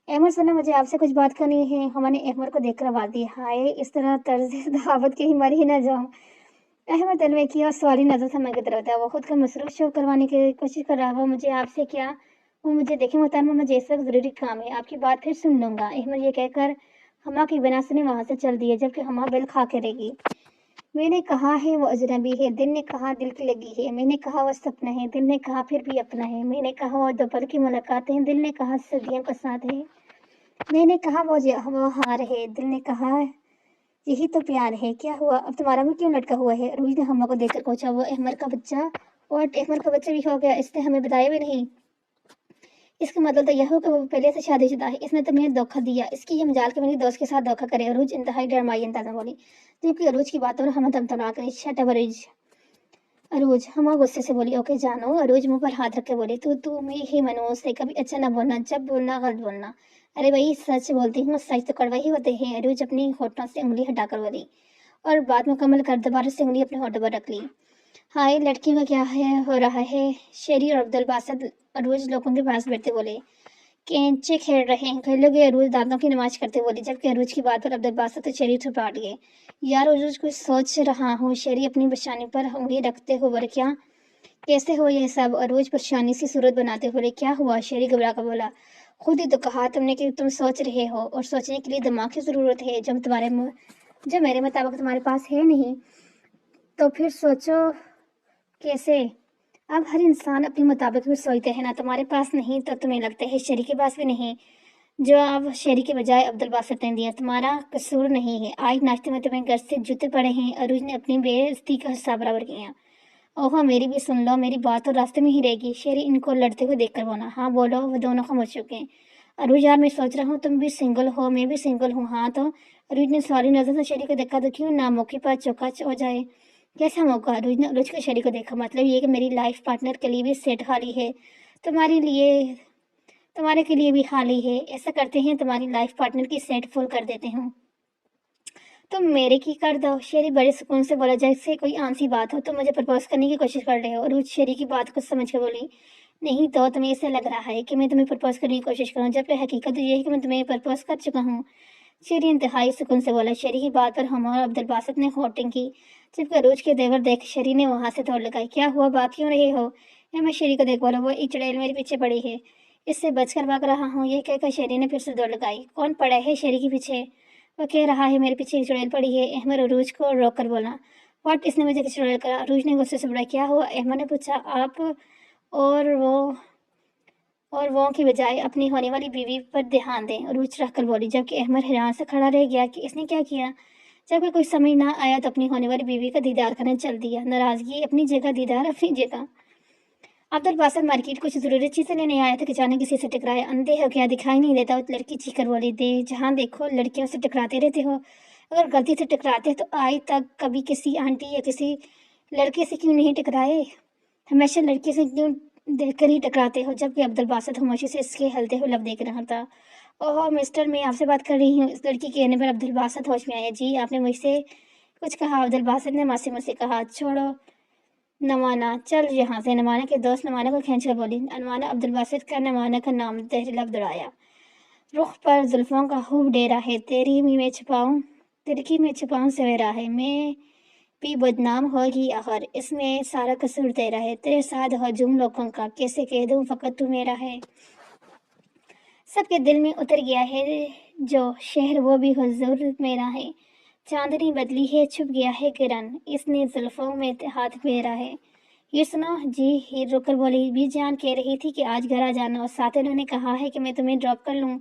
احمد سنا، مجھے آپ سے کچھ بات کرنی ہے۔ ہم نے احمد کو دیکھ کر آواز دی۔ ہائے اس طرح طرز دعوت کے ہی مر ہی نہ جاؤں۔ احمد دل میں کی اور سوالی نظر سے ہما کی طرف تھا، وہ خود کا مصروف شو کروانے کی کوشش کر رہا۔ وہ مجھے آپ سے کیا؟ وہ مجھے دیکھیں محترمہ، مجھے اس وقت ضروری کام ہے، آپ کی بات پھر سن لوں گا۔ احمد یہ کہہ کر ہما کی بنا سنے وہاں سے چل دیے، جبکہ ہما بل کھا کے رہ گئی۔ میں نے کہا ہے وہ اجنبی ہے، دل نے کہا دل کی لگی ہے، میں نے کہا وہ سپنا ہے، دل نے کہا پھر بھی اپنا ہے، میں نے کہا وہ دو پل کی ملاقات ہے، دل نے کہا صدیوں کا ساتھ ہے، میں نے کہا وہ ہار ہے، دل نے کہا یہی تو پیار ہے۔ کیا ہوا؟ اب تمہارا منہ کیوں لٹکا ہوا ہے؟ روج نے ہما کو دیکھ کر پوچھا۔ وہ احمد کا بچہ، اور احمد کا بچہ بھی ہو گیا، اس نے ہمیں بتایا بھی نہیں۔ اس کا مطلب تو یہ ہو کہ وہ پہلے سے شادی شدہ ہے، اس نے تمہیں دھوکہ دیا، اس کی یہ مجال کہ میری دوست کے ساتھ دھوکہ کرے۔ عروج انتہائی ڈرمائی انداز میں بولی، جبکہ عروج کی باتوں پر ہم تمتما گئی۔ شٹ اپ عروج ہما غصے سے بولی۔ اوکے جانو۔ عروج منہ پر ہاتھ رکھ کے بولی، تو میں ہی منوس سے کبھی اچھا نہ بولنا، جب بولنا غلط بولنا۔ ارے بھائی سچ بولتی ہوں، سچ تو کڑوا ہی ہوتے ہیں۔ عروج اپنی ہونٹوں سے انگلی ہٹا کر بولی اور بات مکمل کر دوبارہ سے انگلی اپنے ہونٹوں پر رکھ لی۔ ہائے لڑکیوں کا کیا ہو رہا ہے؟ شیری اور عبدالباسط عروج لوگوں کے پاس بیٹھتے بولے۔ کینچے کھیل رہے ہیں کھیلو گے؟ عروج دانتوں کی نمائش کرتے بولی، جبکہ عروج کی بات پر عبدالباسط اور شیری تھپاٹ گئے۔ یار عروج کچھ سوچ رہا ہوں۔ شیری اپنی پیشانی پر انگلی رکھتے ہوئے بولے، کیا؟ کیسے ہو یہ سب؟ عروج پریشانی سی صورت بناتے ہوئے، کیا ہوا؟ شیری گھبرا کر بولا، خود ہی تو کہا تم نے کہ تم سوچ رہے ہو، اور سوچنے کے لیے دماغ کی ضرورت ہے، جو میرے مطابق تمہارے پاس ہے نہیں، تو پھر سوچو کیسے؟ اب ہر انسان اپنے مطابق بھی سوچتے ہیں نا، تمہارے پاس نہیں تو تمہیں لگتا ہے شیری کے پاس بھی نہیں۔ جو اب شیری کے بجائے عبدالباسط نے دیا، تمہارا قصور نہیں ہے، آج ناشتے میں تمہیں گھر سے جوتے پڑے ہیں۔ عروج نے اپنی بے عزتی کا حساب برابر کیا۔ اوہو میری بھی سن لو، میری بات تو راستے میں ہی رہے گی۔ شیری ان کو لڑتے ہوئے دیکھ کر بولا، ہاں بولو۔ وہ دونوں خاموش چکے ہیں۔ عروج یار میں سوچ رہا ہوں تم بھی سنگل ہو، میں بھی سنگل ہوں، ہاں تو؟ عروج نے سوالی نظر سے شیری کو دیکھا، تو کیوں نہ موقع پر چوکا ہو جائے۔ کیسا موقع؟ عروج نے الجھ کر شیری کو دیکھا، مطلب یہ کہ میری لائف پارٹنر کے لیے بھی سیٹ خالی ہے، تمہارے کے لیے بھی خالی ہے۔ ایسا کرتے ہیں تمہاری لائف پارٹنر کی سیٹ فل کر دیتے ہوں۔ تم میرے کی کر دو۔ شیری بڑے سکون سے بولا، جیسے کوئی عام سی بات ہو، تم مجھے پرپوز کرنے کی کوشش کر رہے ہو۔ عروج شیری کی بات کو سمجھ کر بولی، نہیں تو تمہیں ایسا لگ رہا ہے کہ میں تمہیں پرپوز کرنے کی کوشش کروں، جبکہ حقیقت یہ ہے کہ میں تمہیں پرپوز کر چکا ہوں۔ شیری انتہائی سکون سے بولا۔ شیری کی بات پر ہما اور عبدالباسط نے ہوٹنگ کی، جبکہ عروج کے دیور دیکھ شیری نے وہاں سے دوڑ لگائی۔ کیا ہوا؟ بات کیوں رہے ہو؟ میں شیری کو دیکھ بولا، وہ ایک چڑیل میرے پیچھے پڑی ہے، اس سے بچ کر بھاگ رہا ہوں۔ یہ کہہ کر شیری نے پھر سے دوڑ لگائی۔ کون پڑا ہے شیری کے پیچھے؟ وہ کہہ رہا ہے میرے پیچھے ایک چڑیل پڑی ہے۔ احمد عروج کو روک کر بولا، واٹ؟ اس نے مجھے کس چڑیل کرا؟ عروج نے غصے سے بولا، کیا ہوا؟ احمد نے پوچھا، آپ اور وہ کی بجائے اپنی ہونے والی بیوی پر دھیان دیں، عروج رکھ کر بولی، جبکہ احمد حیران سے کھڑا رہ گیا کہ اس نے کیا کیا۔ جبکہ کچھ سمجھ نہ آیا تو اپنی ہونے والی بیوی کا دیدار کرنے چل دیا۔ ناراضگی اپنی جگہ، دیدار اپنی جگہ۔ عبدالباسط مارکیٹ کچھ ضروری چیزیں لینے آیا تھا کہ اچانک کسی سے ٹکرایا۔ اندھے ہو کیا دکھائی نہیں دیتا؟ لڑکی چیخ کر بولی، جہاں دیکھو لڑکیوں سے ٹکراتے رہتے ہو، اگر غلطی سے ٹکراتے تو آج تک کبھی کسی آنٹی یا کسی لڑکے سے کیوں نہیں ٹکرائے؟ ہمیشہ لڑکی سے کیوں دیکھ کر ہی ٹکراتے ہو؟ جبکہ عبدالباسط خاموشی سے اس کے ہلتے ہوئے لب دیکھ رہا تھا۔ اوہو مسٹر، میں آپ سے بات کر رہی ہوں۔ اس لڑکی کے کہنے پر عبدالباسط ہوش میں آیا۔ جی آپ نے مجھ سے کچھ کہا؟ عبدالباسط نے معصومیت سے کہا۔ چھوڑو نمانا، چل یہاں سے۔ نمانا کے دوست نمانا کو کھینچ کر بولی۔ نمانا عبدالباسط کا نمانا کا نام لیتے لب دوڑایا۔ رخ پر زلفوں کا خوب ڈیرا ہے، تیرکی میں چھپاؤں سویرا ہے، میں بھی بدنام ہوگی آخر، اس میں سارا قصور تیرا ہے، تیرے ساتھ ہجوم لوگوں کا، کیسے کہہ دوں فقط تو میرا ہے۔ سب کے دل میں اتر گیا ہے جو شہر، وہ بھی حضور میرا ہے، چاندنی بدلی ہے چھپ گیا ہے کرن، اس نے زلفوں میں ہاتھ پھیرا ہے۔ یہ سنو جی، ہیر رک کر بولی، بھی جان کہہ رہی تھی کہ آج گھر آ جانا، اور ساتھ انہوں نے کہا ہے کہ میں تمہیں ڈراپ کر لوں۔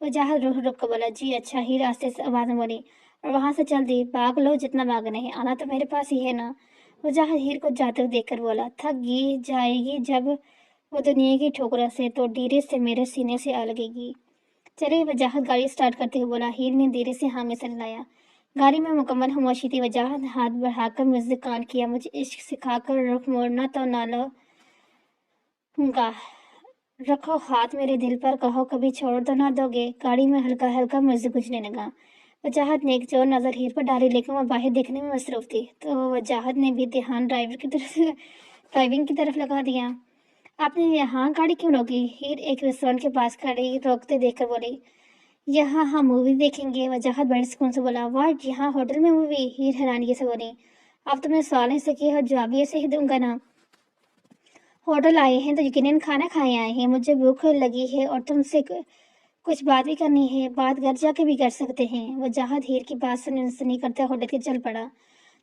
وجاہت رک کر بولا، جی اچھا۔ ہیر آہستہ سے آواز میں بولی، اور وہاں سے چل دی، بھاگ لو جتنا بھاگنا ہے، آنا تو میرے پاس ہی ہے نا۔ وجاہت ہیر کو جاتے ہوئے دیکھ کر بولا، تھک گی جائے گی جب وہ دنیا کی ٹھوکروں سے، تو ڈیرے سے میرے سینے سے آ لگے گی۔ چلے۔ وجاہت گاڑی سٹارٹ کرتے ہوئے بولا۔ ہیر نے دھیرے سے ہاں میں سر لایا۔ گاڑی میں مکمل خاموشی تھی۔ وجاہت ہاتھ بڑھا کر میوزک کان کیا، مجھے عشق سکھا کر رخ موڑنا تو نہ لو گا، رکھو ہاتھ میرے دل پر، کہو کبھی چھوڑ تو نہ دو گے۔ گاڑی میں ہلکا ہلکا میوزک گونجنے لگا۔ وجاہت نے ایک چور نظر ہیر پر ڈالی، لیکن وہ باہر دیکھنے میں مصروف تھی، تو وجاہت نے بھی دھیان ڈرائیونگ کی طرف لگا دیا۔ آپ نے یہاں گاڑی کیوں روکی؟ ہیر ایک ریسٹورینٹ کے پاس کھڑی روکتے دیکھ کر بولی، یہاں ہم مووی دیکھیں گے۔ وجاہت بڑے سکون سے بولا، واٹ، یہاں ہوٹل میں مووی؟ ہیر حیرانگی سے بولی، اب تمہیں سوال ایسے کیا ہو، جواب بھی ایسے ہی دوں گا نا۔ ہوٹل آئے ہیں تو یقیناً کھانا کھائے آئے ہیں، مجھے بھوک لگی ہے اور تم سے کچھ بات بھی کرنی ہے، بات گھر جا کے بھی کر سکتے ہیں۔ وجاہت ہیر کی بات سنی کرتے ہوٹل کے چل پڑا،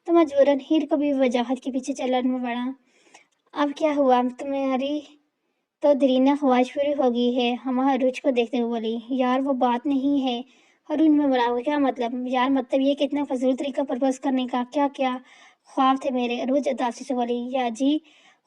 تو مجبوراً ہیر کو بھی وجاہت کے پیچھے چلنا پڑا۔ اب کیا ہوا؟ تمہاری تو دیرینہ خواہش پوری ہو گئی ہے، ہما عروج کو دیکھتے ہوئے بولی۔ یار وہ بات نہیں ہے، عروج میں بولا، کیا مطلب؟ یار مطلب یہ کہ اتنا فضول طریقہ پرپوز کرنے کا، کیا خواب تھے میرے؟ عروج اداسی سے بولی، یا جی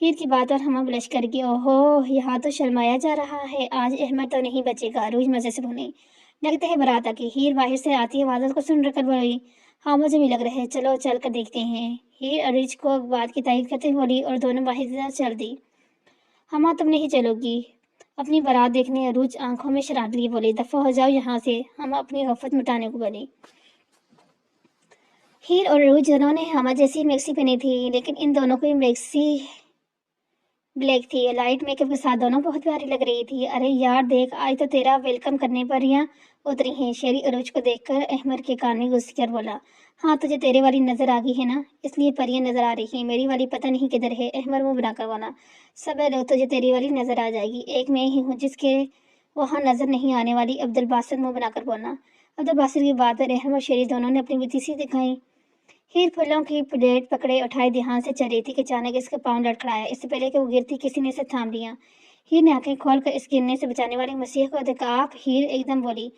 ہیر کی بات اور ہما بلش کر گئی۔ اوہو، یہاں تو شرمایا جا رہا ہے، آج احمد تو نہیں بچے گا۔ عروج مزے سے بولی۔ لگتا ہے بارات آ گئی۔ ہیر باہر سے آتی آواز کو سن کر بولی، ہاں مجھے بھی لگ رہا ہے، چلو چل کر دیکھتے ہیں۔ ہیر عروج کو بات کی تائید کرتے بولی اور دونوں باہر سے چل دی۔ ہما تم نہیں چلو گی اپنی بارات دیکھنے؟ عروج آنکھوں میں شرارت لیے بولی، دفع ہو جاؤ یہاں سے۔ ہما اپنی غفلت مٹانے کو بولی۔ ہیر اور عروج دونوں نے ہما جیسی میکسی پہنی تھی، لیکن ان دونوں کو میکسی بلیک تھی۔ لائٹ میک اپ کے ساتھ دونوں بہت پیاری لگ رہی تھی۔ ارے یار دیکھ، آج تو تیرا ویلکم کرنے پر یہاں اتری ہیں۔ شیری عروج کو دیکھ کر احمد کے کان میں گھس کر بولا، ہاں تجھے تیرے والی نظر آ گئی ہے نا، اس لیے پریاں نظر آ رہی ہیں، میری والی پتہ نہیں کدھر ہے۔ احمد منہ بنا کر بولا، صبر لو، تجھے تیری والی نظر آ جائے گی، ایک میں ہی ہوں جس کے وہاں نظر نہیں آنے والی۔ عبدالباسط منہ بنا کر بولا۔ عبدالباسط کی بات پر احمد اور شیری دونوں نے اپنی بیٹی سی دکھائی۔ ہیر پھلوں کی پلیٹ پکڑے اٹھائے دھیان سے چل رہی تھی کہ اچانک اس کا پاؤں لڑکھڑایا۔ اس سے پہلے کہ وہ گرتی کسی نے اسے تھام لیا۔ ہیر نے آنکھیں کھول کر اس گرنے سے بچانے والی مسیح کو دیکھا۔ آپ؟ ہیر ایک دم بولی،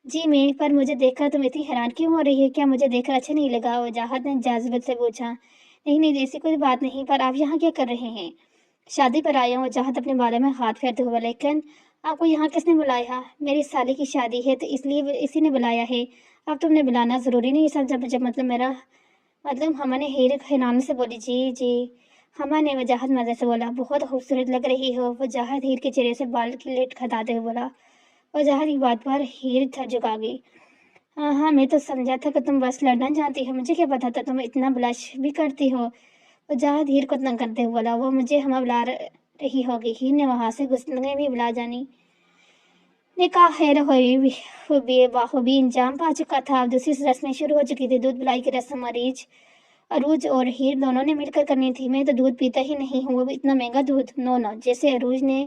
جی میں، پر مجھے دیکھ کر تم اتنی حیران کیوں ہو رہی ہے؟ کیا مجھے دیکھ کر اچھا نہیں لگا؟ وجاہت نے جذبت سے پوچھا۔ نہیں ایسی کوئی بات نہیں، پر آپ یہاں کیا کر رہے ہیں؟ شادی پر آیا ہوں، وجاہت اپنے بالوں میں ہاتھ پھیرتے ہوئے، لیکن آپ کو یہاں کس نے بلایا؟ میری سالی کی شادی ہے تو اس لیے اسی نے بلایا ہے، اب تم نے بلانا ضروری نہیں سمجھا جب مطلب ہما نے ہیر حیرانی سے بولی، جی ہما نے وجاہت مزے سے بولا، بہت خوبصورت لگ رہی ہو۔ وجاہت ہیر کے چہرے سے بال کی لٹ کھٹاتے ہوئے بولا۔ وجاہت کی بات پر ہیر تھر جھکا گئی۔ ہاں میں تو سمجھا تھا کہ تم بس لڑنا جانتی ہو، مجھے کیا پتا تھا تم اتنا بلش بھی کرتی ہو۔ وجاہت ہیر کو تنگ کرتے ہوئے بولا، وہ مجھے ہما بلا رہی ہوگی۔ ہیر نے وہاں سے گھسنے بھی بلا جانی نکاح خیر بخوبی انجام پا چکا تھا۔ اب دوسری رسمیں شروع ہو چکی تھی۔ دودھ پلائی کی رسم عروج اور ہیر دونوں نے مل کر کرنی تھی۔ میں تو دودھ پیتا ہی نہیں ہوں، وہ بھی اتنا مہنگا دودھ۔ نو جیسے عروج نے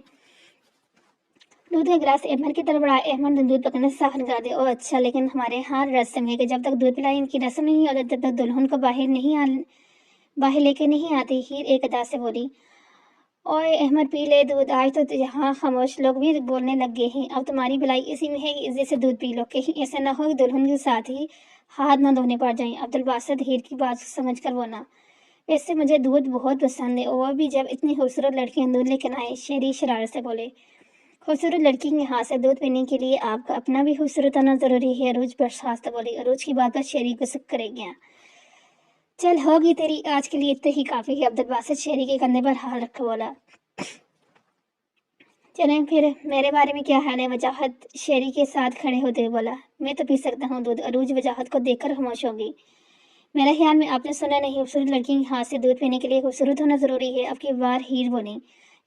دودھ کا گلاس احمد کی طرف بڑھایا، احمد نے دودھ پکڑنے سے ساخن کر دیا۔ او اچھا، لیکن ہمارے ہاں رسم ہے کہ جب تک دودھ پلائی ان کی رسم نہیں ہوتی تب تک دلہن کو باہر لے کے نہیں آتی۔ ہیر ایک ادا سے بولی، اوے احمد پی لے دودھ، آج تو یہاں خاموش لوگ بھی بولنے لگ گئے ہیں، اب تمہاری بھلائی اسی میں ہے کہ عزت سے دودھ پی لو، کہیں ایسا نہ ہو کہ دلہن کے ساتھ ہی ہاتھ نہ دھونے پڑ جائیں۔ عبدالباسط ہیر کی بات سمجھ کر بولا، ویسے مجھے دودھ بہت پسند ہے، وہ بھی جب اتنی خوبصورت لڑکیاں دودھ لے کر آئیں۔ شیری شرارت سے بولے، خوبصورت لڑکی کے ہاتھ سے دودھ پینے کے لیے آپ کا اپنا بھی خوبصورت ہونا ضروری ہے۔ عروج برخاست بولی۔ عروج کی بات پر شیری کو سک کرے گیا۔ چل ہوگی تیری آج کے لیے اتنے ہی کافی ہے۔ عبدالباسط شیری کے کندھے پر ہاتھ رکھ بولا، چلیں پھر میرے بارے میں کیا حال ہے؟ وجاہت شیری کے ساتھ کھڑے ہوتے ہوئے بولا، میں تو پی سکتا ہوں دودھ۔ عروج وجاہت کو دیکھ کر خاموش ہوگی۔ میرا خیال میں آپ نے سنا نہیں، خوبصورت لڑکی کے ہاتھ سے دودھ پینے کے لیے خوبصورت ہونا ضروری ہے۔ اب کی بار ہیر بولی،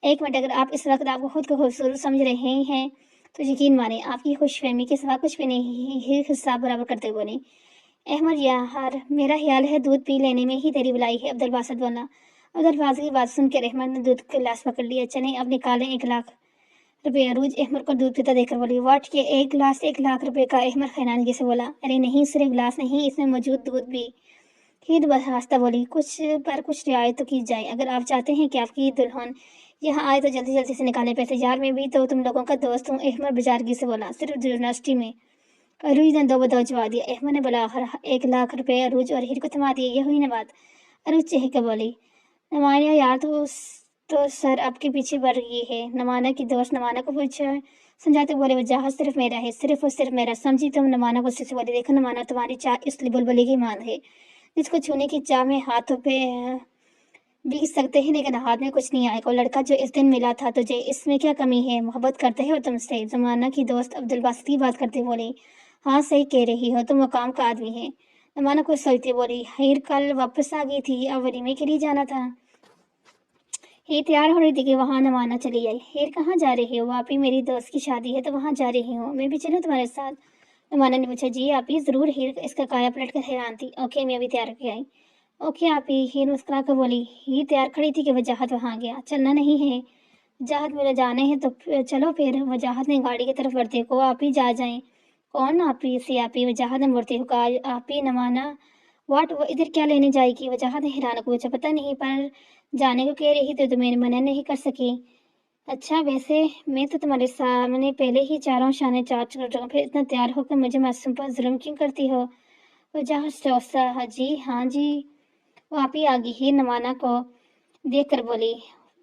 ایک منٹ، اگر آپ اس وقت آپ کو خود کو خوبصورت سمجھ رہے ہیں تو یقین مانیں آپ کی خوش فہمی کے سوا کچھ بھی نہیں۔ ہیر حساب برابر کرتے ہوئے بولی، احمد یار میرا خیال ہے دودھ پی لینے میں ہی تیری بھلائی ہے۔ عبدالباسط بولا۔ عبدالباسط کی بات سن کر احمد نے دودھ کا گلاس پکڑ لیا۔ چلیں اب نکالیں 1,00,000 روپے۔ عروج احمد کو دودھ پیتا دیکھ کر بولی، واٹ کے ایک گلاس 1,00,000 روپے کا؟ احمد حیرانگی سے بولا، ارے نہیں، صرف گلاس نہیں، اس میں موجود دودھ بھی۔ ہیر برخاستہ بولی، کچھ رعایت تو کی جائے، اگر آپ چاہتے ہیں کہ آپ کی دلہن یہاں آئے تو جلدی سے نکالیں پیسے۔ یار میں بھی تو تم لوگوں کا دوست ہوں۔ احمد بزرگی سے بولا، صرف یونیورسٹی میں۔ عروج نے دو بدو جواب دیا۔ احمد نے بولا، 1,00,000 روپے عروج اور ہیر کو تھما دیے، یہ ہوئی نا بات؟ عروج چہک کر بولی، نمانا یار تو سر اب کے پیچھے بڑھ گئی ہے۔ نمانا کی دوست نمانا کو پوچھا سمجھاتے بولے، وجاہت صرف میرا ہے، صرف اور صرف میرا، سمجھی تم؟ نمانا غصے سے بولی، دیکھو نمانا، تمہاری چاہ اس بلبلے کی ماند ہے جس کو چھونے کی چاہ میں ہاتھوں پہ بیچ سکتے ہیں لیکن ہاتھ میں کچھ نہیں آئے گا۔ لڑکا جو اس دن ملا تھا تجھے، اس میں کیا کمی ہے؟ محبت کرتے ہیں وہ تم سے؟ زمانہ کی دوست عبدالباسط کی بات کرتے بولی، ہاں صحیح کہہ رہی ہو، تم مقام کا آدمی ہے۔ زمانہ کچھ سوچتی بولی، ہیر کل واپس آ گئی تھی، اب ولیمے کے لیے جانا تھا۔ ہیر تیار ہو رہی تھی کہ وہاں نمانا چلی آئی۔ ہیر کہاں جا رہی ہو؟ آپی میری دوست کی شادی ہے تو وہاں جا رہی ہوں، میں بھی چلوں تمہارے ساتھ؟ نمانا نے پوچھا، جی آپی ضرور۔ ہیر اس کا کایا پلٹ کر حیران تھی۔ اوکے میں ابھی تیار ہو کے آئی۔ اوکے آپی، ہیر مسکرا کر بولی۔ ہیر تیار کھڑی تھی کہ وجاہت وہاں گیا۔ چلنا نہیں ہے؟ وجاہت میرے جانے ہیں تو چلو پھر۔ وجاہت نے گاڑی کی طرف بڑھتے کو آپی جا جائیں۔ کون آپی؟ سی آپی، وجاہت نے بڑھتے ہوئے کہا۔ آپی نمانا واٹ، وہ ادھر کیا لینے جائے گی؟ وجاہت نے حیران کو پوچھا، پتہ نہیں، پر جانے کو کہہ رہی تھی تو میں منع نہیں کر سکی۔ اچھا ویسے میں تو تمہارے سامنے پہلے ہی چاروں شانے چار کر چکا، پھر اتنا تیار ہو کر مجھے معصوم پر ظلم کیوں کرتی ہو؟ وجاہت جی ہاں جی، وہ آپی آ گئی۔ ہیر نمانا کو دیکھ کر بولی،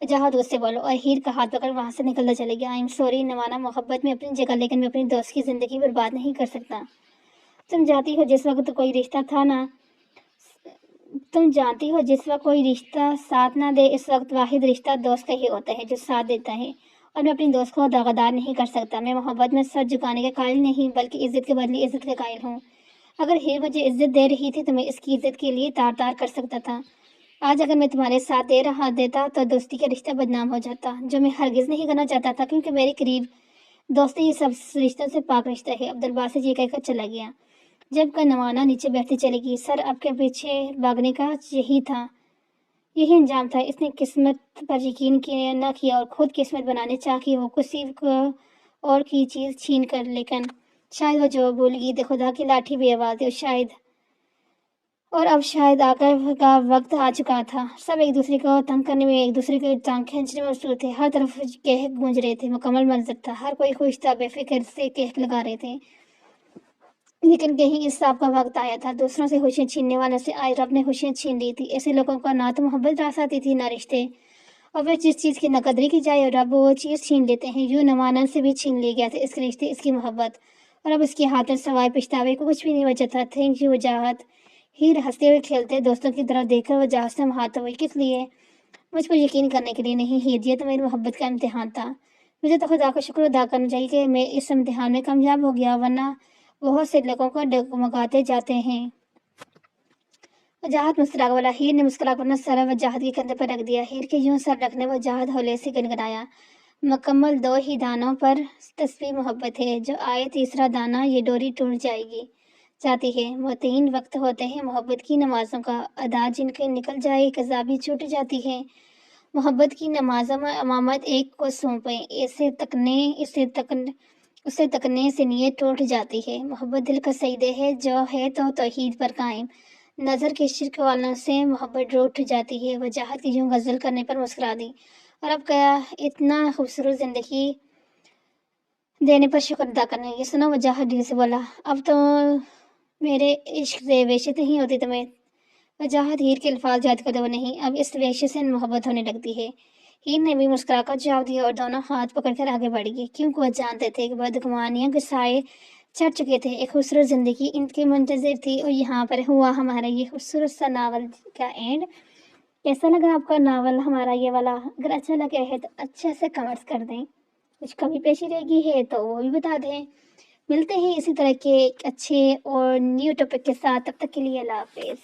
وجاہت غصے بولو اور ہیر کا ہاتھ پکڑ وہاں سے نکلتا چلے گیا. آئی ایم سوری نوانا, محبت میں اپنی جگہ لیکن میں اپنی دوست کی زندگی برباد نہیں کر سکتا. تم جانتی ہو جس وقت کوئی رشتہ تھا نا تم جانتی ہو جس وقت کوئی رشتہ ساتھ نہ دے اس وقت واحد رشتہ دوست کا ہی ہوتا ہے جو ساتھ دیتا ہے. اور میں اپنی دوست کو داغدار نہیں کر سکتا. میں محبت میں سر جھکانے کے قائل نہیں بلکہ عزت کے بدلے عزت کے قائل ہوں. اگر ہیر مجھے عزت دے رہی تھی تو میں اس کی عزت کے لیے تار تار کر سکتا تھا. آج اگر میں تمہارے ساتھ دیتا تو دوستی کا رشتہ بدنام ہو جاتا, جو میں ہرگز نہیں کرنا چاہتا تھا کیونکہ میرے قریب دوستی یہ سب رشتوں سے پاک رشتہ ہے. عبدالباسط یہ کہہ کر چلا گیا. جب کہ نوانا نیچے بیٹھتی چلی گئی. سر اب کے پیچھے بھاگنے کا یہی انجام تھا. اس نے قسمت پر یقین نہ کیا اور خود قسمت بنانے چاہی. وہ کسی کو اور کی چیز چھین کر, لیکن شاید وہ جو بھول گئی تھی خدا کی لاٹھی بے آواز ہے. اور اب شاید آکر کا وقت آ چکا تھا. سب ایک دوسرے کو تنگ کرنے میں, ایک دوسرے کو ٹانگ کھینچنے میں مصروف تھے. ہر طرف کہک گونج رہے تھے. مکمل منظر تھا. ہر کوئی خوش تھا, بے فکر سے کہک لگا رہے تھے. لیکن کہیں انصاف کا وقت آیا تھا. دوسروں سے خوشیاں چھیننے والوں سے آج رب نے خوشیاں چھین لی تھی. ایسے لوگوں کو نہ تو محبت راس آتی تھی نہ رشتے, اور وہ جس چیز کی نہ قدری کی جائے اور رب وہ چیز چھین لیتے ہیں. یوں نوانا سے بھی چھین لے گیا تھا اس کے رشتے, اس کی محبت, اور اب اس کے ہاتھ میں سوائے پچھتاوے کو کچھ بھی نہیں بچا تھا. تھینک یو وجاہت. ہیر ہنستے ہوئے کھیلتے دوستوں کی طرف دیکھ کر وجاہت سے مہاتا ہوئی. کس لیے؟ مجھ پر یقین کرنے کے لیے نہیں ہیر, یہ تو میری محبت کا امتحان تھا. مجھے تو خدا کا شکر ادا کرنا چاہیے کہ میں اس امتحان میں کامیاب ہو گیا, ورنہ بہت سے لوگوں کو ڈگمگاتے جاتے ہیں. وجاہت مسکرا بولا. ہیر نے مسکرا کر اپنا سر وجاہت کے کندھے پر رکھ دیا. ہیر کے یوں سر رکھنے وجاہت ہولے سے گنگنایا. مکمل 2 ہی دانوں پر تصویر محبت ہے, جو آئے تیسرا دانہ یہ ڈوری ٹوٹ جاتی ہے. متعین وقت ہوتے ہیں محبت کی نمازوں کا ادا, جن کے نکل جائے قضا بھی چھوٹ جاتی ہے. محبت کی نمازوں میں امامت ایک کو سونپیں, اسے تکنے سے نیت ٹوٹ جاتی ہے. محبت دل کا سجدے ہے, جو ہے تو توحید پر قائم. نظر کے شرک والوں سے محبت ٹوٹ جاتی ہے. وجاہت کی یوں غزل کرنے پر مسکرا دی. اور اب کیا اتنا خوبصورت زندگی دینے پر شکر ادا کرنا. یہ سنو وجاہت دل سے بولا. اب تو میرے عشق سے وحشت نہیں ہوتی تمہیں؟ وجاہت ہیر کے الفاظ یاد کرتے ہوئے. نہیں, اب اس وحشت سے محبت ہونے لگتی ہے. ہیر نے بھی مسکرا کر جواب دیا اور دونوں ہاتھ پکڑ کر آگے بڑھ گئی, کیونکہ وہ جانتے تھے کہ بدگمانیوں کے سائے چڑھ چکے تھے. ایک خوبصورت زندگی ان کے منتظر تھی, اور یہاں پر ہوا ہمارا یہ خوبصورت سا ناول کا اینڈ. کیسا لگا آپ کا ناول ہمارا یہ والا؟ اگر اچھا لگا ہے تو اچھا سے کمنٹس کر دیں. کچھ کمی پیشی رہ گئی ہے تو وہ بھی بتا دیں. ملتے ہیں اسی طرح کے ایک اچھے اور نیو ٹاپک کے ساتھ. تب تک کے لیے اللہ حافظ.